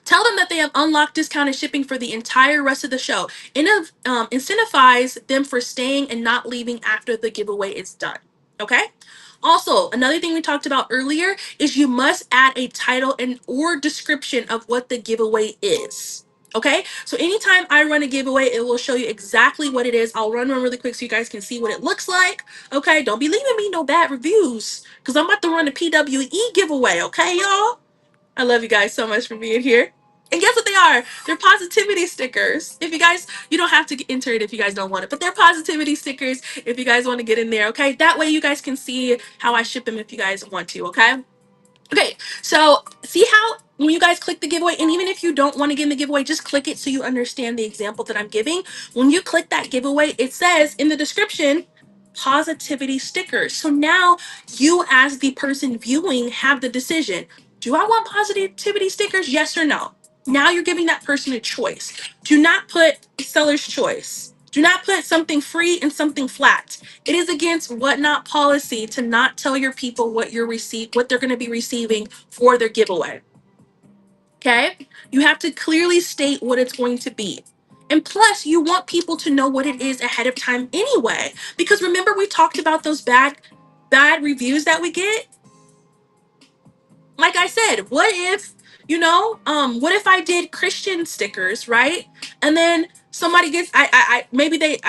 Tell them that they have unlocked discounted shipping for the entire rest of the show. Incentivize them for staying and not leaving after the giveaway is done. Okay? Also, another thing we talked about earlier is you must add a title and or description of what the giveaway is. Okay, so anytime I run a giveaway, it will show you exactly what it is. I'll run one really quick so you guys can see what it looks like. Okay, don't be leaving me no bad reviews because I'm about to run a PWE giveaway. Okay, y'all? I love you guys so much for being here. And guess what they are? They're positivity stickers. If you guys, you don't have to enter it if you guys don't want it, but they're positivity stickers if you guys want to get in there, okay? That way you guys can see how I ship them if you guys want to, okay? Okay, so see how when you guys click the giveaway, and even if you don't want to get in the giveaway, just click it so you understand the example that I'm giving. When you click that giveaway, it says in the description, positivity stickers. So now you as the person viewing have the decision. Do I want positivity stickers? Yes or no? Now you're giving that person a choice. Do not put seller's choice. Do not put something free and something flat. It is against whatnot policy to not tell your people what what they're going to be receiving for their giveaway. Okay? You have to clearly state what it's going to be. And plus, you want people to know what it is ahead of time anyway. Because remember we talked about those bad reviews that we get? Like I said, what if I did Christian stickers, right? And then somebody gets, I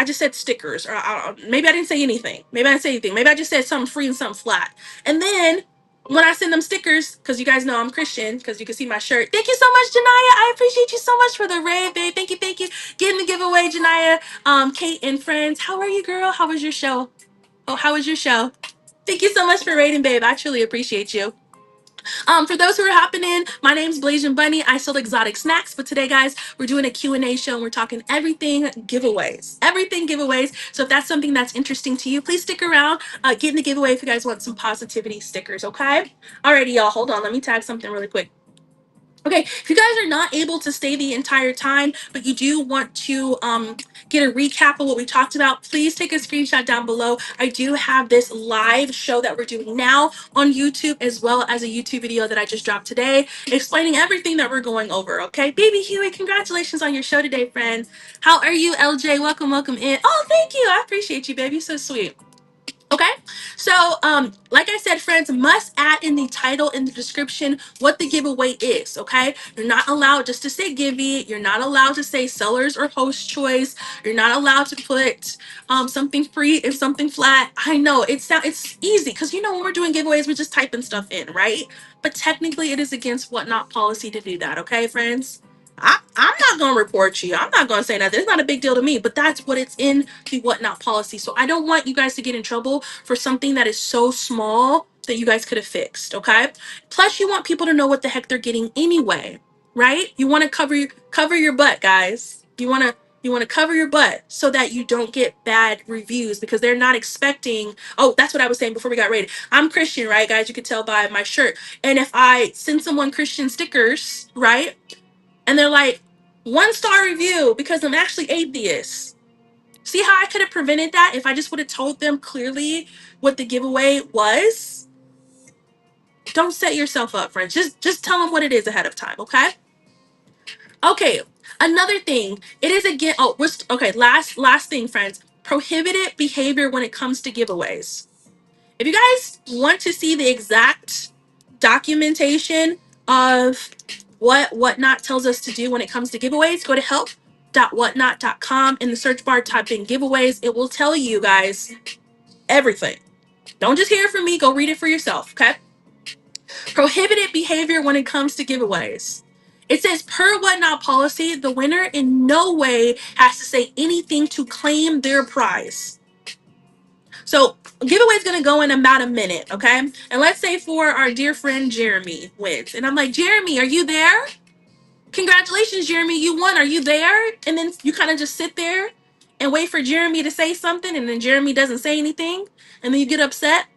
just said stickers, or maybe I didn't say anything. Maybe I didn't say anything. Maybe I just said something free and something flat. And then when I send them stickers, because you guys know I'm Christian, because you can see my shirt. Thank you so much, Janaya. I appreciate you so much for the red, babe. Thank you, thank you. Getting the giveaway, Janaya. Kate and friends. How are you, girl? How was your show? Oh, how was your show? Thank you so much for rating, babe. I truly appreciate you. For those who are hopping in, my name's BLASIAN Bunny. I sell exotic snacks, but today, guys, we're doing a Q&A show and we're talking everything giveaways. Everything giveaways. So if that's something that's interesting to you, please stick around. Get in the giveaway if you guys want some positivity stickers, okay? Alrighty, y'all. Hold on. Let me tag something really quick. Okay, if you guys are not able to stay the entire time, but you do want to get a recap of what we talked about, please take a screenshot down below. I do have this live show that we're doing now on YouTube, as well as a YouTube video that I just dropped today, explaining everything that we're going over, okay? Baby Huey, congratulations on your show today, friend. How are you, LJ? Welcome, welcome in. Oh, thank you. I appreciate you, baby. You're so sweet. Okay, so like I said, friends, must add in the title in the description what the giveaway is. Okay, you're not allowed just to say giveaway. You're not allowed to say sellers or host choice. You're not allowed to put something free and something flat. I know it's easy because when we're doing giveaways, we're just typing stuff in, right? But technically, it is against whatnot policy to do that. Okay, friends. I'm not going to report you. I'm not going to say that. It's not a big deal to me, but that's what it's in the whatnot policy. So I don't want you guys to get in trouble for something that is so small that you guys could have fixed, okay? Plus, you want people to know what the heck they're getting anyway, right? You want to cover your butt, guys. You want to cover your butt so that you don't get bad reviews because they're not expecting. Oh, that's what I was saying before we got rated. I'm Christian, right, guys? You could tell by my shirt. And if I send someone Christian stickers, right? And they're like, 1-star review because I'm actually atheist. See how I could have prevented that if I just would have told them clearly what the giveaway was? Don't set yourself up, friends. Just tell them what it is ahead of time, okay? Okay, another thing. It is again, okay, last thing, friends. Prohibited behavior when it comes to giveaways. If you guys want to see the exact documentation of what Whatnot tells us to do when it comes to giveaways, go to help.whatnot.com. In the search bar, type in giveaways. It will tell you guys everything. Don't just hear it from me. Go read it for yourself, okay? Prohibited behavior when it comes to giveaways. It says, per what not policy, the winner in no way has to say anything to claim their prize. So, giveaway is going to go in about a minute, okay? And let's say for our dear friend Jeremy wins. And I'm like, Jeremy, are you there? Congratulations, Jeremy, you won. Are you there? And then you kind of just sit there and wait for Jeremy to say something, and then Jeremy doesn't say anything, and then you get upset.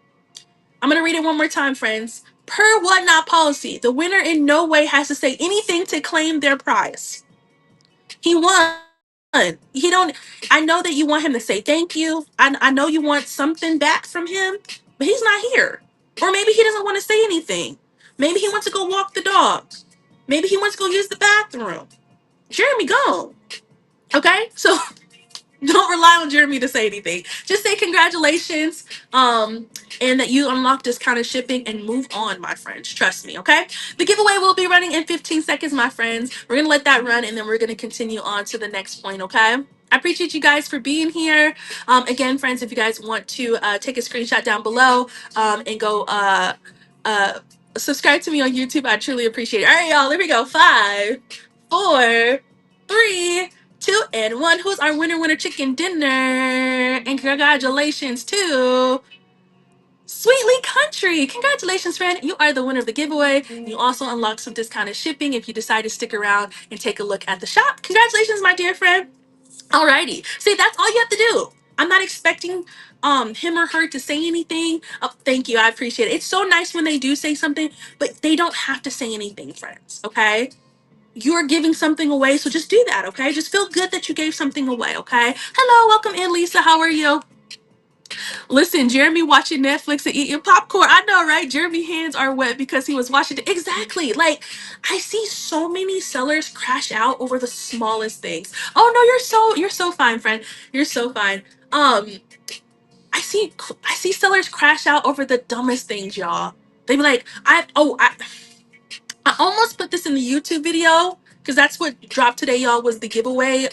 I'm going to read it one more time, friends. Per what not policy, the winner in no way has to say anything to claim their prize. He won. He don't I know that you want him to say thank you. I know you want something back from him, but he's not here. Or maybe he doesn't want to say anything. Maybe he wants to go walk the dog. Maybe he wants to go use the bathroom. Jeremy, go. Okay? So don't rely on Jeremy to say anything. Just say congratulations, and that you unlocked this kind of shipping and move on, my friends. Trust me, okay? The giveaway will be running in 15 seconds, my friends. We're gonna let that run, and then we're gonna continue on to the next point, okay? I appreciate you guys for being here. Again, friends, if you guys want to take a screenshot down below and go uh, subscribe to me on YouTube, I truly appreciate it. All right, y'all, here we go. 5, 4, 3, 2, and 1. Who's our winner chicken dinner? And congratulations to Sweetly Country. Congratulations, friend. You are the winner of the giveaway. You also unlock some discounted shipping if you decide to stick around and take a look at the shop. Congratulations, my dear friend. Alrighty. See, that's all you have to do. I'm not expecting him or her to say anything. Oh, thank you. I appreciate it. It's so nice when they do say something, but they don't have to say anything, friends. Okay? You're giving something away, so just do that, okay? Just feel good that you gave something away, okay? Hello, welcome in, Lisa. How are you? Listen, Jeremy watching Netflix and eating popcorn. I know, right? Jeremy hands are wet because he was watching it. Exactly. Like, I see so many sellers crash out over the smallest things. Oh no, you're so fine, friend. You're so fine. Um, I see sellers crash out over the dumbest things, y'all. They be like, I almost put this in the YouTube video because that's what dropped today, y'all, was the giveaway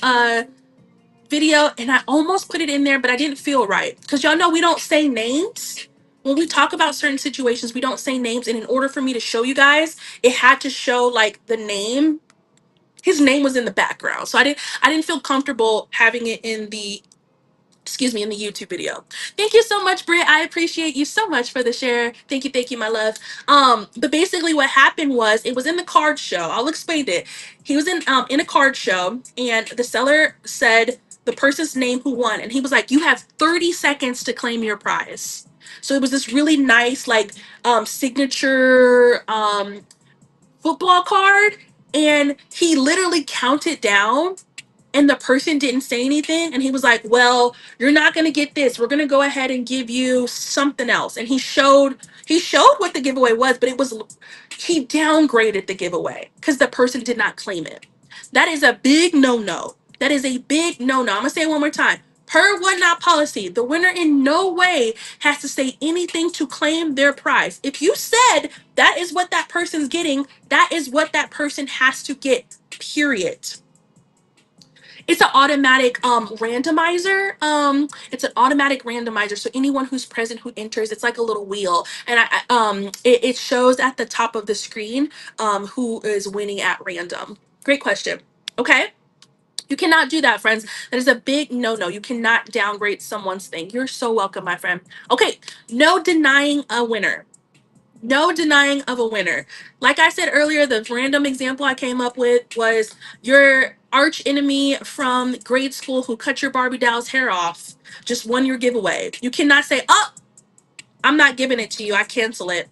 video, and I almost put it in there, but I didn't feel right because y'all know we don't say names. When we talk about certain situations, we don't say names, and in order for me to show you guys, it had to show like the name. His name was in the background, so I didn't feel comfortable having it in the in the YouTube video. Thank you so much, Britt. I appreciate you so much for the share. Thank you, my love. But basically what happened was it was in the card show. I'll explain it. He was in a card show, and the seller said the person's name who won, and he was like, you have 30 seconds to claim your prize. So it was this really nice like signature football card, and he literally counted down, and the person didn't say anything, and he was like, well, you're not going to get this, we're going to go ahead and give you something else. And he showed what the giveaway was, but he downgraded the giveaway because the person did not claim it. That is a big no-no. That is a big no-no. I'm going to say it one more time. Per what not policy, the winner in no way has to say anything to claim their prize. If you said that is what that person's getting, that is what that person has to get, period. It's an automatic randomizer. It's an automatic randomizer. So anyone who's present who enters, it's like a little wheel, and it shows at the top of the screen who is winning at random. Great question. Okay. You cannot do that, friends. That is a big no-no. You cannot downgrade someone's thing. You're so welcome, my friend. Okay, no denying a winner. No denying of a winner. Like I said earlier, the random example I came up with was your arch enemy from grade school who cut your Barbie doll's hair off just won your giveaway. You cannot say, oh, I'm not giving it to you. I cancel it.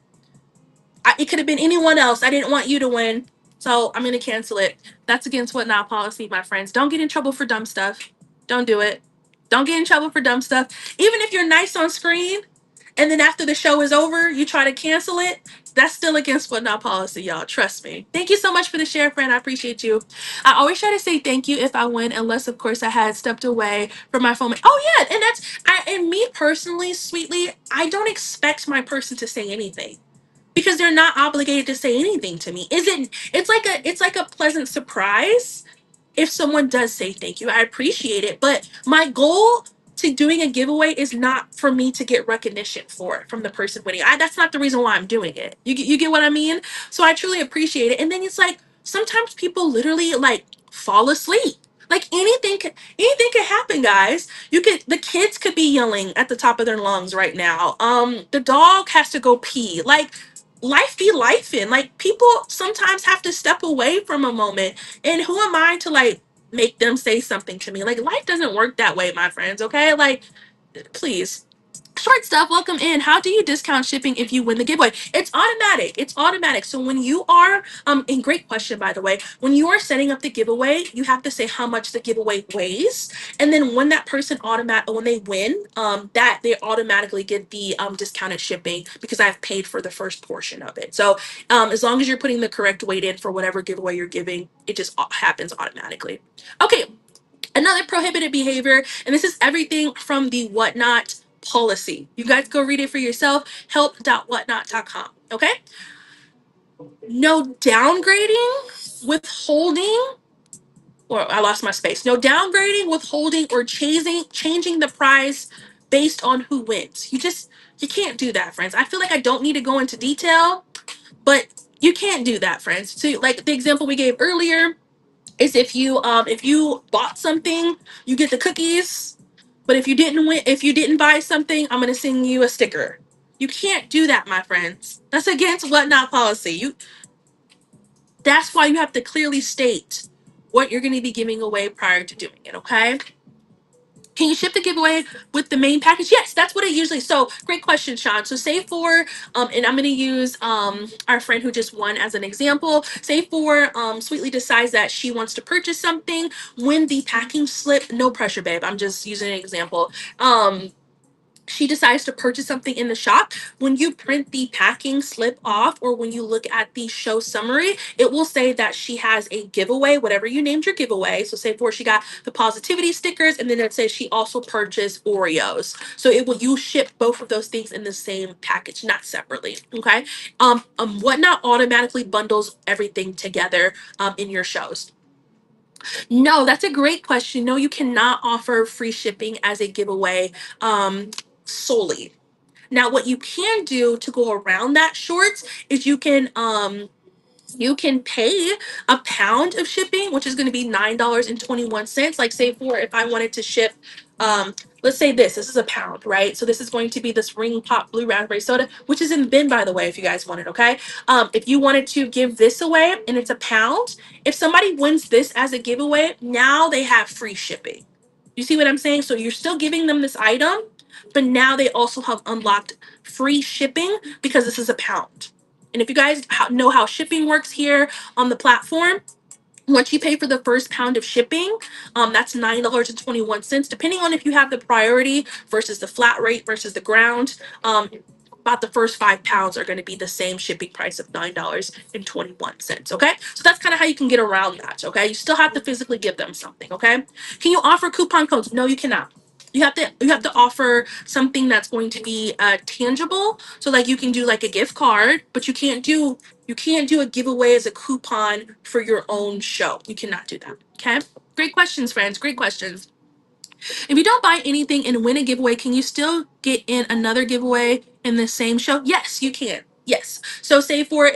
It could have been anyone else. I didn't want you to win, so I'm going to cancel it. That's against what not policy, my friends. Don't get in trouble for dumb stuff. Don't do it. Don't get in trouble for dumb stuff. Even if you're nice on screen, and then after the show is over, you try to cancel it, that's still against what not policy, y'all. Trust me. Thank you so much for the share, friend. I appreciate you. I always try to say thank you if I win, unless, of course, I had stepped away from my phone. Oh, yeah. And me personally, sweetly, I don't expect my person to say anything because they're not obligated to say anything to me. It's like a pleasant surprise if someone does say thank you. I appreciate it, but my goal to doing a giveaway is not for me to get recognition for it from the person winning. That's not the reason why I'm doing it. You get what I mean? So I truly appreciate it. And then it's like sometimes people literally like fall asleep. Like anything could happen, guys. The kids could be yelling at the top of their lungs right now. The dog has to go pee. Like life be lifing. Like people sometimes have to step away from a moment. And who am I to like make them say something to me? Like life doesn't work that way, my friends, okay? Like please. Short stuff, welcome in. How do you discount shipping if you win the giveaway? It's automatic. It's automatic. So when you are, and great question by the way, when you are setting up the giveaway, you have to say how much the giveaway weighs, and then when that person when they win, that they automatically get the discounted shipping because I've paid for the first portion of it. So as long as you're putting the correct weight in for whatever giveaway you're giving, it just happens automatically. Okay, another prohibited behavior, and this is everything from the whatnot policy. You guys go read it for yourself. Help.whatnot.com. Okay? No downgrading, withholding, or I lost my space. No downgrading, withholding, or changing the price based on who wins. You can't do that, friends. I feel like I don't need to go into detail, but you can't do that, friends. So like the example we gave earlier, is if you bought something, you get the cookies, but if you didn't buy something, I'm gonna send you a sticker. You can't do that, my friends. That's against whatnot policy. That's why you have to clearly state what you're gonna be giving away prior to doing it, okay? Can you ship the giveaway with the main package? Yes, that's what it usually. So great question, Sean. So say for and I'm gonna use our friend who just won as an example. Say for Sweetly decides that she wants to purchase something. When the packing slip, no pressure, babe. I'm just using an example. She decides to purchase something in the shop. When you print the packing slip off, or when you look at the show summary, it will say that she has a giveaway, whatever you named your giveaway. So say for she got the positivity stickers, and then it says she also purchased Oreos. So you ship both of those things in the same package, not separately. Okay. Whatnot automatically bundles everything together in your shows. No, that's a great question. No, you cannot offer free shipping as a giveaway solely. Now, what you can do to go around that shorts is you can pay a pound of shipping, which is going to be $9.21. Like say for if I wanted to ship, let's say this is a pound, right? So this is going to be this ring pop blue raspberry soda, which is in the bin, by the way, if you guys want it, okay? If you wanted to give this away and it's a pound, if somebody wins this as a giveaway, now they have free shipping. You see what I'm saying? So you're still giving them this item, but now they also have unlocked free shipping because this is a pound. And if you guys know how shipping works here on the platform, once you pay for the first pound of shipping, that's $9.21. Depending on if you have the priority versus the flat rate versus the ground, about the first 5 pounds are going to be the same shipping price of $9.21. Okay, so that's kind of how you can get around that. Okay, you still have to physically give them something. Okay, can you offer coupon codes? No, you cannot. You have to offer something that's going to be tangible. So like you can do like a gift card, but you can't do a giveaway as a coupon for your own show. You cannot do that. Okay. Great questions, friends. Great questions. If you don't buy anything and win a giveaway, can you still get in another giveaway in the same show? Yes, you can. Yes. So say for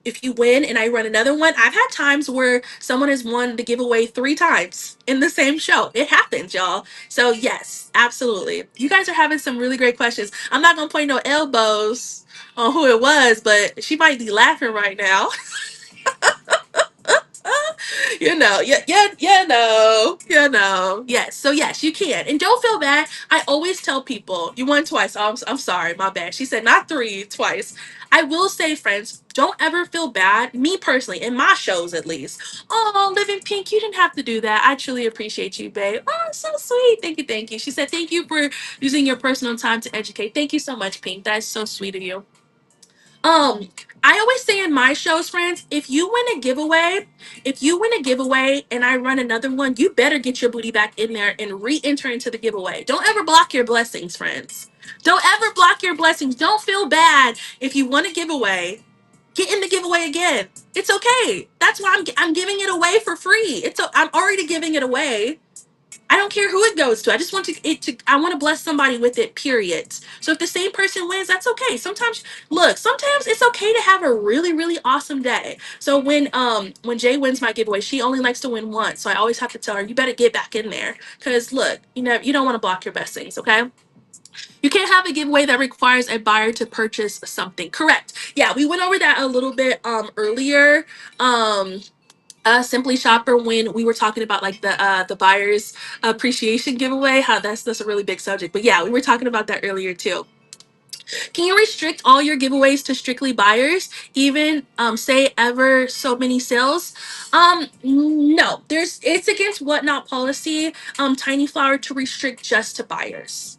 if you win and I run another one, I've had times where someone has won the giveaway 3 times in the same show. It happens, y'all. So yes, absolutely. You guys are having some really great questions. I'm not gonna point no elbows on who it was, but she might be laughing right now. Yes. So yes, you can, and don't feel bad. I always tell people you won twice. Oh, I'm sorry, my bad. She said not 3, twice. I will say, friends, don't ever feel bad. Me personally, in my shows at least. Oh, Living Pink, you didn't have to do that. I truly appreciate you, babe. Oh, so sweet. Thank you, thank you. She said thank you for using your personal time to educate. Thank you so much, Pink. That is so sweet of you. Um, I always say in my shows, friends, if you win a giveaway and I run another one, you better get your booty back in there and re-enter into the giveaway. Don't ever block your blessings, friends. Don't ever block your blessings. Don't feel bad if you want a giveaway. Get in the giveaway again. It's okay. That's why I'm giving it away for free. I'm already giving it away. I don't care who it goes to. I just want I want to bless somebody with it, period. So if the same person wins, that's okay. Sometimes it's okay to have a really, really awesome day. So when Jay wins my giveaway, she only likes to win once. So I always have to tell her, you better get back in there. Cause look, you don't want to block your blessings, okay? You can't have a giveaway that requires a buyer to purchase something. Correct. Yeah, we went over that a little bit earlier. Simply Shopper, when we were talking about like the buyers appreciation giveaway, how that's a really big subject. But yeah, we were talking about that earlier too. Can you restrict all your giveaways to strictly buyers, even say ever so many sales? No, it's against whatnot policy, Tiny Flower, to restrict just to buyers.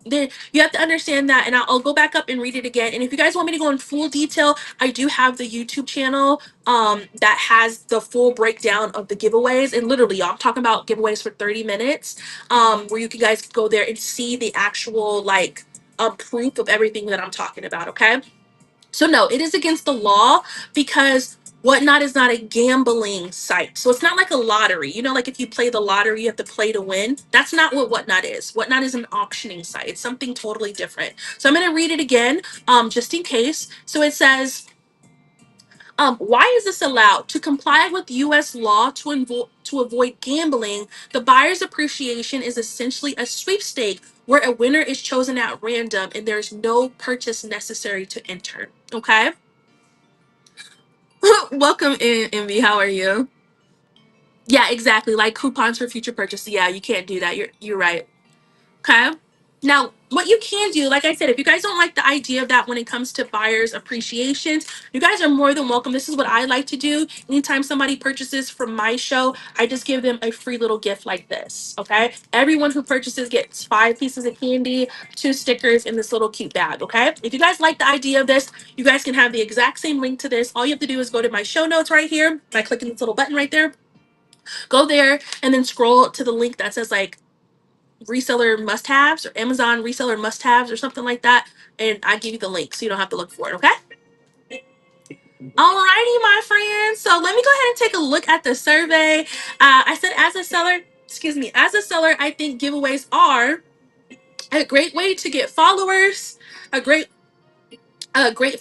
There, you have to understand that, and I'll go back up and read it again. And if you guys want me to go in full detail, I do have the YouTube channel that has the full breakdown of the giveaways. And literally, y'all, I'm talking about giveaways for 30 minutes, where you can guys go there and see the actual like proof of everything that I'm talking about. Okay. So no, it is against the law because Whatnot is not a gambling site. So it's not like a lottery. You know, like if you play the lottery, you have to play to win. That's not what Whatnot is. Whatnot is an auctioning site. It's something totally different. So I'm going to read it again, just in case. So it says, why is this allowed? To comply with U.S. law to avoid gambling, the buyer's appreciation is essentially a sweepstake where a winner is chosen at random and there's no purchase necessary to enter. Okay? Welcome in, Envy. How are you? Yeah, exactly. Like coupons for future purchase. Yeah, you can't do that. You're right. Okay. Now, what you can do, like I said, if you guys don't like the idea of that when it comes to buyers' appreciations, you guys are more than welcome. This is what I like to do. Anytime somebody purchases from my show, I just give them a free little gift like this. Okay. Everyone who purchases gets 5 pieces of candy, 2 stickers, in this little cute bag. Okay. If you guys like the idea of this, you guys can have the exact same link to this. All you have to do is go to my show notes right here by clicking this little button right there. Go there and then scroll to the link that says like reseller must haves or Amazon reseller must haves or something like that. And I give you the link so you don't have to look for it, okay? Alrighty, my friends. So let me go ahead and take a look at the survey. I said, as a seller, I think giveaways are a great way to get followers, a great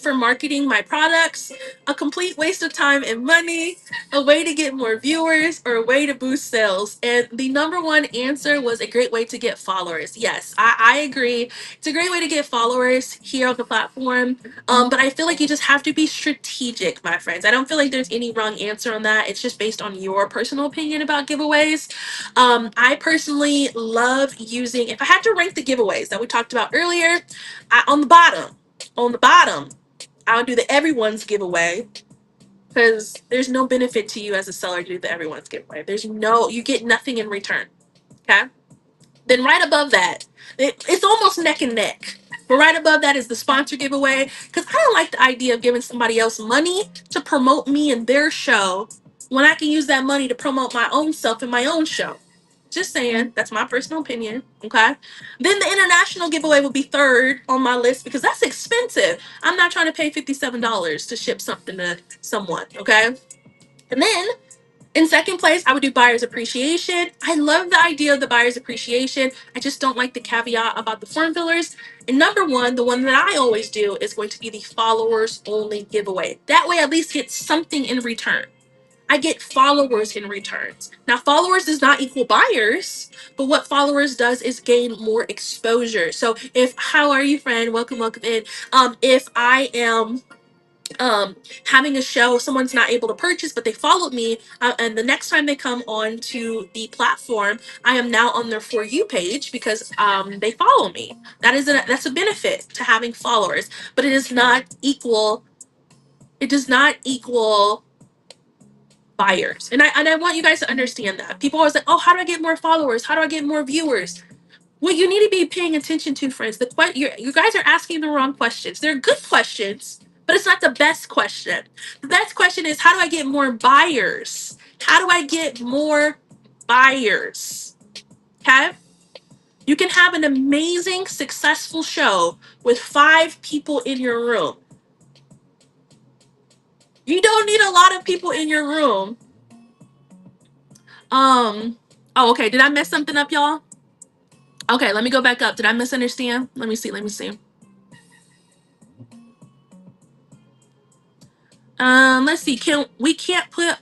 for marketing my products, a complete waste of time and money, a way to get more viewers, or a way to boost sales. And the number one answer was a great way to get followers. Yes, I agree. It's a great way to get followers here on the platform. But I feel like you just have to be strategic, my friends. I don't feel like there's any wrong answer on that. It's just based on your personal opinion about giveaways. I personally love using, if I had to rank the giveaways that we talked about earlier, on the bottom, I would do the everyone's giveaway because there's no benefit to you as a seller to do the everyone's giveaway. You get nothing in return. Okay. Then right above that, it's almost neck and neck. But right above that is the sponsor giveaway because I don't like the idea of giving somebody else money to promote me and their show when I can use that money to promote my own self and my own show. Just saying, that's my personal opinion. Okay. Then the international giveaway will be third on my list because that's expensive. I'm not trying to pay $57 to ship something to someone. Okay. And then in second place, I would do buyer's appreciation. I love the idea of the buyer's appreciation. I just don't like the caveat about the form fillers. And number one, the one that I always do is going to be the followers only giveaway. That way, I at least get something in return. I get followers in returns. Now, followers does not equal buyers, but what followers does is gain more exposure. So, how are you, friend? Welcome, welcome in. If I am having a show, someone's not able to purchase, but they followed me, and the next time they come on to the platform, I am now on their For You page because they follow me. That's a benefit to having followers, but it does not equal. It does not equal buyers. And I want you guys to understand that. People always like, oh, how do I get more followers? How do I get more viewers? What you need to be paying attention to, friends, you guys are asking the wrong questions. They're good questions, but it's not the best question. The best question is, how do I get more buyers? How do I get more buyers? Okay? You can have an amazing, successful show with 5 people in your room. You don't need a lot of people in your room. Oh, okay. Did I mess something up, y'all? Okay, let me go back up. Did I misunderstand? Let me see. Let me see. Let's see. Can't put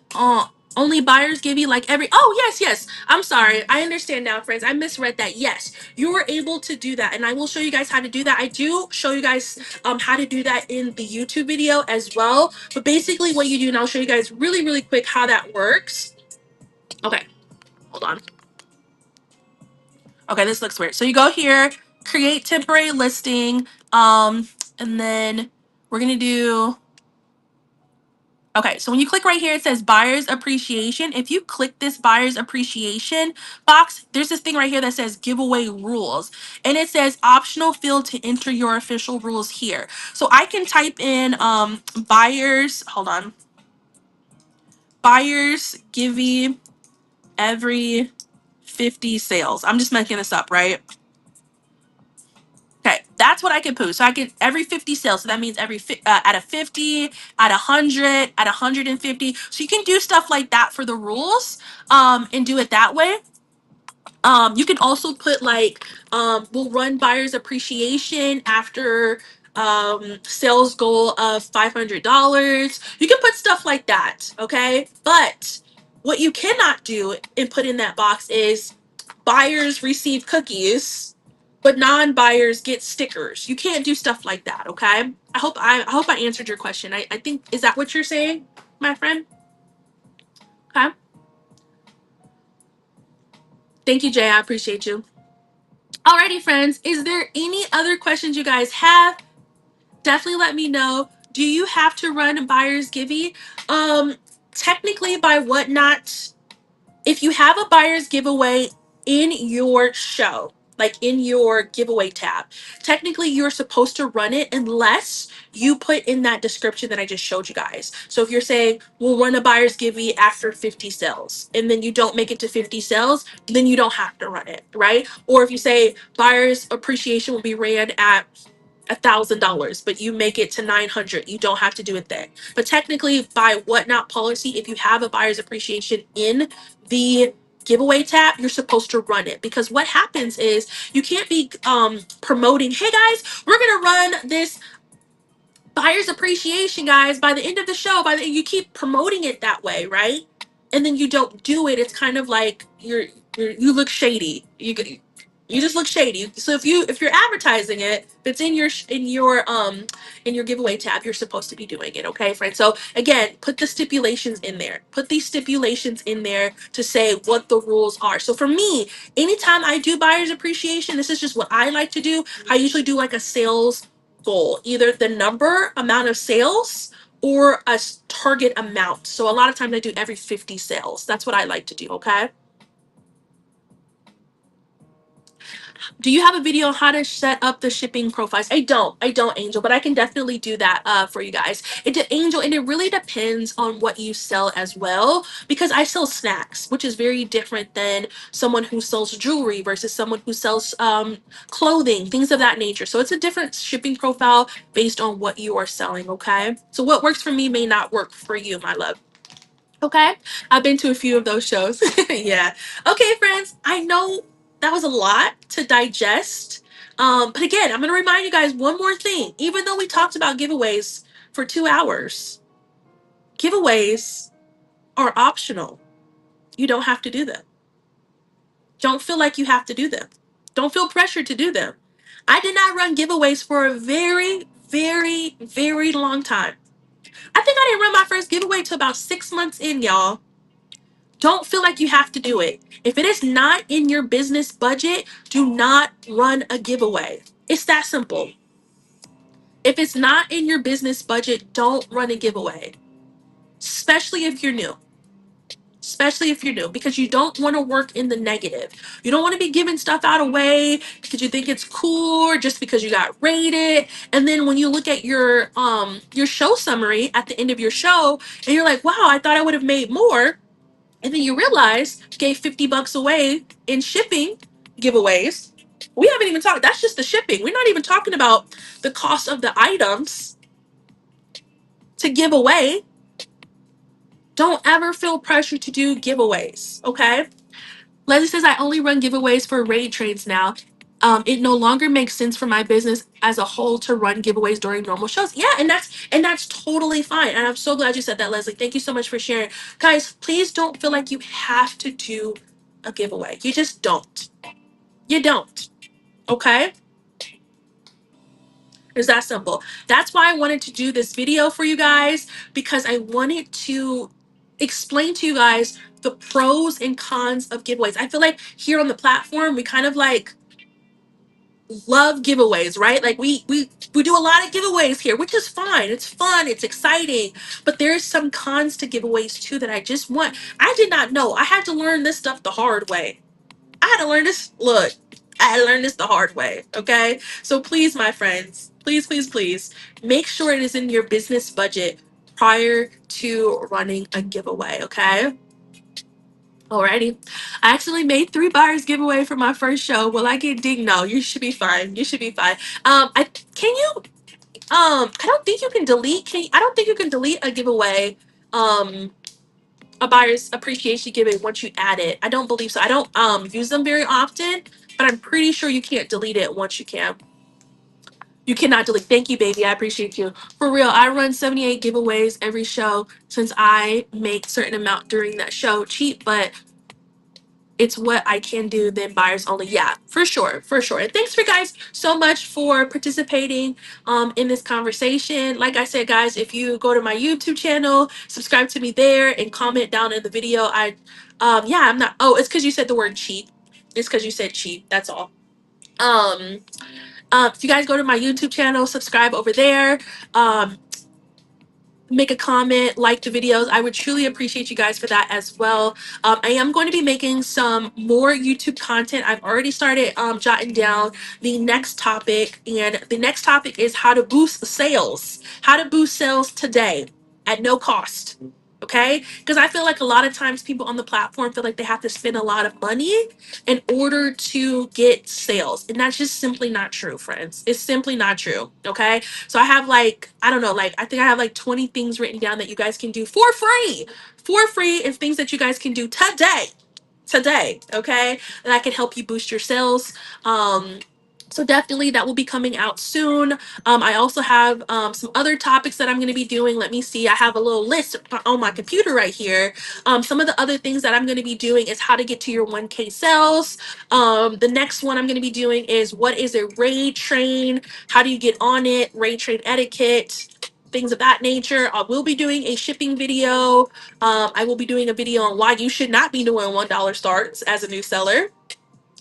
only buyers give you like every. Oh, yes, yes. I'm sorry. I understand now, friends. I misread that. Yes, you were able to do that, and I will show you guys how to do that. I do show you guys how to do that in the YouTube video as well. But basically, what you do, and I'll show you guys really, really quick how that works. Okay, hold on. Okay, this looks weird. So you go here, create temporary listing, and then we're gonna do. Okay, so when you click right here, it says buyer's appreciation. If you click this buyer's appreciation box, there's this thing right here that says giveaway rules. And it says optional field to enter your official rules here. So I can type in buyers, hold on, buyers giving every 50 sales. I'm just making this up, right? Okay, that's what I can put. So I get every 50 sales. So that means at a 50, at 100, at 150. So you can do stuff like that for the rules and do it that way. You can also put like, we'll run buyer's appreciation after sales goal of $500. You can put stuff like that, okay? But what you cannot do and put in that box is buyers receive cookies, but non-buyers get stickers. You can't do stuff like that, okay? I hope I answered your question. I think, is that what you're saying, my friend? Okay. Thank you, Jay. I appreciate you. Alrighty, friends. Is there any other questions you guys have? Definitely let me know. Do you have to run buyer's giveaway? Technically, by Whatnot, if you have a buyer's giveaway in your show, like in your giveaway tab, technically you're supposed to run it unless you put in that description that I just showed you guys. So if you're saying we'll run a buyer's giveaway after 50 sales and then you don't make it to 50 sales, then you don't have to run it, right? Or if you say buyer's appreciation will be ran at $1,000, but you make it to 900, you don't have to do it then. But technically, by Whatnot policy, if you have a buyer's appreciation in the giveaway tab, you're supposed to run it, because what happens is you can't be promoting, hey guys, we're gonna run this buyer's appreciation, guys, by the end of the show. You keep promoting it that way, right? And then you don't do it. It's kind of like you look shady. You just look shady. So if you're advertising it, if it's in your giveaway tab, you're supposed to be doing it, okay, friends? So again, put the stipulations in there. Put these stipulations in there to say what the rules are. So for me, anytime I do buyer's appreciation, this is just what I like to do. I usually do like a sales goal, either the amount of sales or a target amount. So a lot of times I do every 50 sales. That's what I like to do, okay? Do you have a video on how to set up the shipping profiles? I don't, Angel, but I can definitely do that for you guys. Angel, and it really depends on what you sell as well, because I sell snacks, which is very different than someone who sells jewelry versus someone who sells clothing, things of that nature. So it's a different shipping profile based on what you are selling, okay? So what works for me may not work for you, my love. Okay, I've been to a few of those shows. Yeah. Okay, friends, I know that was a lot to digest. But again, I'm going to remind you guys one more thing. Even though we talked about giveaways for 2 hours, giveaways are optional. You don't have to do them. Don't feel like you have to do them. Don't feel pressured to do them. I did not run giveaways for a very, very, very long time. I think I didn't run my first giveaway till about 6 months in, y'all. Don't feel like you have to do it. If it is not in your business budget, do not run a giveaway. It's that simple. If it's not in your business budget, don't run a giveaway. Especially if you're new. Especially if you're new, because you don't want to work in the negative. You don't want to be giving stuff out away because you think it's cool or just because you got rated. And then when you look at your show summary at the end of your show and you're like, wow, I thought I would have made more. And then you realize you gave $50 away in shipping giveaways. We haven't even talked, that's just the shipping. We're not even talking about the cost of the items to give away. Don't ever feel pressure to do giveaways, okay? Leslie says, I only run giveaways for raid trades now. It no longer makes sense for my business as a whole to run giveaways during normal shows. Yeah, and that's totally fine. And I'm so glad you said that, Leslie. Thank you so much for sharing. Guys, please don't feel like you have to do a giveaway. You just don't. You don't. Okay? It's that simple. That's why I wanted to do this video for you guys, because I wanted to explain to you guys the pros and cons of giveaways. I feel like here on the platform, we kind of like love giveaways, right? Like we do a lot of giveaways here, which is fine. It's fun, it's exciting. But there's some cons to giveaways too that I just want. I did not know. I had to learn this stuff the hard way. I had to learn this. Look, I had to learn this the hard way. Okay. So please, my friends, please, please, please make sure it is in your business budget prior to running a giveaway. Okay. Alrighty. I actually made 3 buyers giveaway for my first show. Will I get dinged? No, you should be fine. You should be fine. I can you I don't think you can delete I don't think you can delete a giveaway. A buyer's appreciation giving once you add it. I don't believe so. I don't use them very often, but I'm pretty sure you can't delete it once you can. You cannot delete. Thank you, baby. I appreciate you. For real, I run 78 giveaways every show since I make certain amount during that show. Cheap, but it's what I can do, then buyers only. Yeah, for sure, for sure. And thanks for guys so much for participating in this conversation. Like I said, guys, if you go to my YouTube channel, subscribe to me there and comment down in the video. Yeah, I'm not, oh, it's because you said the word cheap. It's because you said cheap. That's all. Um, if you guys go to my YouTube channel, subscribe over there. Um, make a comment, like the videos. I would truly appreciate you guys for that as well. I am going to be making some more YouTube content. I've already started jotting down the next topic, and the next topic is how to boost sales. How to boost sales today at no cost. Okay? Because I feel like a lot of times people on the platform feel like they have to spend a lot of money in order to get sales. And that's just simply not true, friends. It's simply not true. Okay? So I have like, I don't know, like I think I have like 20 things written down that you guys can do for free. For free, and things that you guys can do today, okay, that can help you boost your sales. So definitely that will be coming out soon. I also have some other topics that I'm going to be doing. Let me see, I have a little list on my computer right here. Some of the other things that I'm going to be doing is how to get to your 1K sales. The next one I'm going to be doing is what is a raid train, how do you get on it, raid train etiquette, things of that nature. I will be doing a shipping video. I will be doing a video on why you should not be doing $1 starts as a new seller.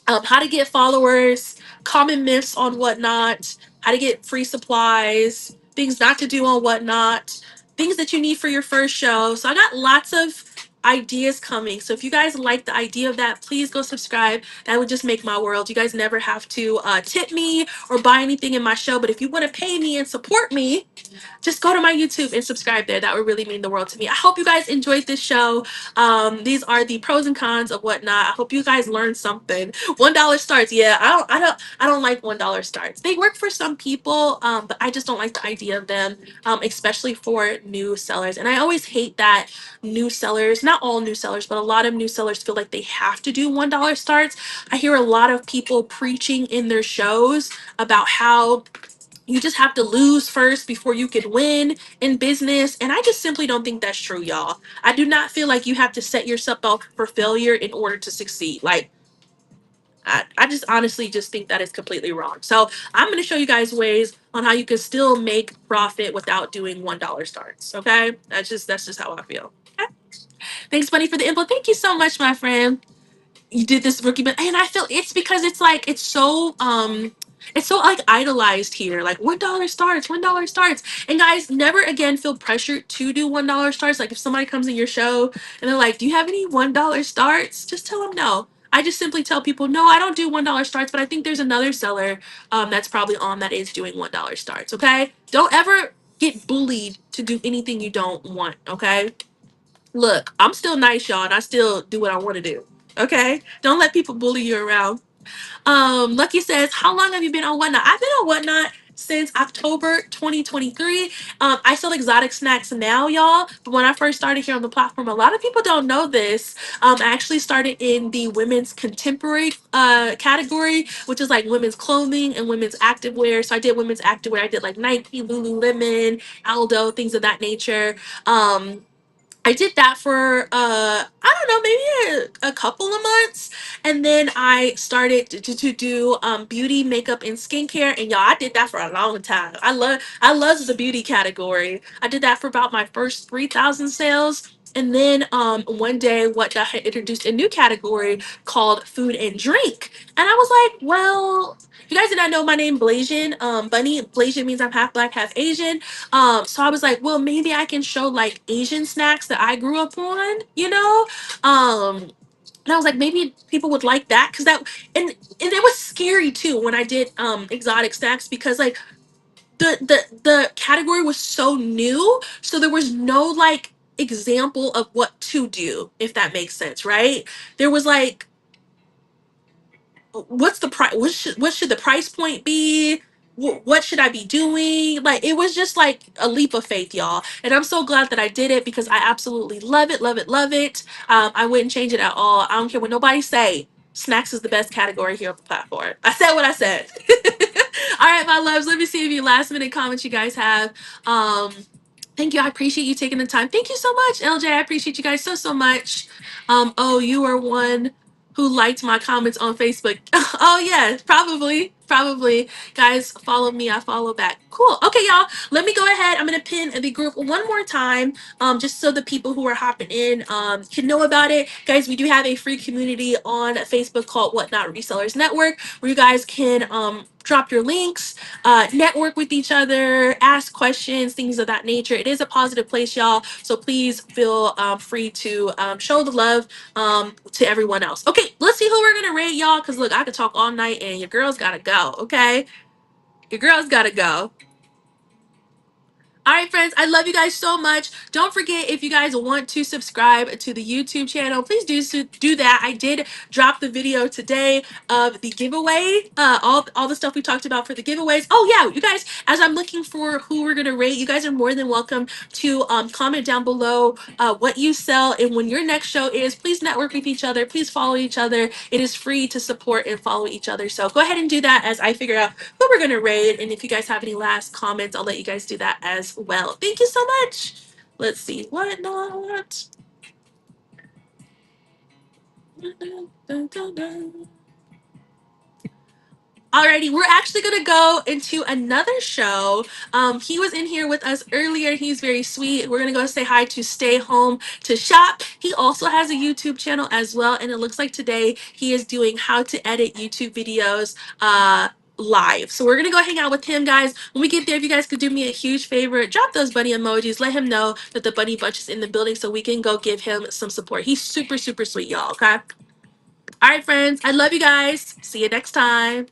How to get followers, common myths on whatnot, how to get free supplies, things not to do on whatnot, things that you need for your first show. So I got lots of ideas coming. So if you guys like the idea of that, please go subscribe. That would just make my world. You guys never have to tip me or buy anything in my show. But if you want to pay me and support me, just go to my YouTube and subscribe there. That would really mean the world to me. I hope you guys enjoyed this show. These are the pros and cons of whatnot. I hope you guys learned something. $1 starts. Yeah, I don't like $1 starts. They work for some people, but I just don't like the idea of them, especially for new sellers. And I always hate that new sellers, not all new sellers, but a lot of new sellers feel like they have to do $1 starts. I hear a lot of people preaching in their shows about how you just have to lose first before you can win in business. And I just simply don't think that's true, y'all. I do not feel like you have to set yourself up for failure in order to succeed. Like, I just honestly just think that is completely wrong. So I'm going to show you guys ways on how you can still make profit without doing $1 starts. Okay. That's just how I feel. Okay? Thanks, Bunny, for the info. Thank you so much, my friend. You did this rookie, but and I feel it's because it's like it's so like idolized here, like $1 starts, $1 starts. And guys, never again feel pressured to do $1 starts. Like if somebody comes in your show and they're like, do you have any $1 starts, just tell them no. I just simply tell people no, I don't do $1 starts, but I think there's another seller that's probably on that is doing $1 starts. Okay, don't ever get bullied to do anything you don't want. Okay, look, I'm still nice, y'all, and I still do what I want to do. Okay? Don't let people bully you around. Lucky says, how long have you been on Whatnot? I've been on Whatnot since October 2023. I sell exotic snacks now, y'all. But when I first started here on the platform, a lot of people don't know this. I actually started in the women's contemporary category, which is like women's clothing and women's activewear. So I did women's activewear. I did like Nike, Lululemon, Aldo, things of that nature. Um, I did that for I don't know, maybe a couple of months, and then I started to do beauty, makeup, and skincare. And y'all, I did that for a long time. I love the beauty category. I did that for about my first 3,000 sales. And then one day, what I had introduced a new category called food and drink, and I was like, well, you guys did not know my name, BLASIAN. Bunny BLASIAN means I'm half black, half Asian. So I was like, well, maybe I can show like Asian snacks that I grew up on, you know? Um, and I was like, maybe people would like that because and it was scary too when I did exotic snacks because like the category was so new, so there was no like example of what to do, if that makes sense, right? There was like what's the price, what should the price point be, what should I be doing, like it was just like a leap of faith, y'all, and I'm so glad that I did it because I absolutely love it, love it, love it. I wouldn't change it at all. I don't care what nobody say. Snacks is the best category here on the platform. I said what I said. All right, my loves, let me see if you last minute comments you guys have. um Thank you. I appreciate you taking the time. Thank you so much, LJ. I appreciate you guys so much. Oh, you are one who liked my comments on Facebook. Oh yeah, probably. Guys, follow me. I follow back. Cool. Okay, y'all. Let me go ahead. I'm gonna pin the group one more time, just so the people who are hopping in can know about it. Guys, we do have a free community on Facebook called Whatnot Resellers Network, where you guys can drop your links, network with each other, ask questions, things of that nature. It is a positive place, y'all. So please feel free to show the love to everyone else. Okay, let's see who we're gonna rate, y'all. Cause look, I could talk all night, and your girl's gotta go. Okay, your girl's gotta go. All right, friends, I love you guys so much. Don't forget, if you guys want to subscribe to the YouTube channel, please do that. I did drop the video today of the giveaway, all the stuff we talked about for the giveaways. Oh yeah, you guys, as I'm looking for who we're gonna rate, you guys are more than welcome to comment down below what you sell and when your next show is. Please network with each other. Please follow each other. It is free to support and follow each other. So go ahead and do that as I figure out who we're gonna raid. And if you guys have any last comments, I'll let you guys do that as well. Thank you so much. Let's see. Whatnot. Alrighty, we're actually gonna go into another show. He was in here with us earlier. He's very sweet. We're gonna go say hi to Stay Home to Shop. He also has a YouTube channel as well, and it looks like today he is doing how to edit YouTube videos live. So we're gonna go hang out with him, guys. When we get there, if you guys could do me a huge favor, drop those bunny emojis. Let him know that the bunny bunch is in the building so we can go give him some support. He's super sweet, y'all. Okay. All right, friends. I love you guys. See you next time.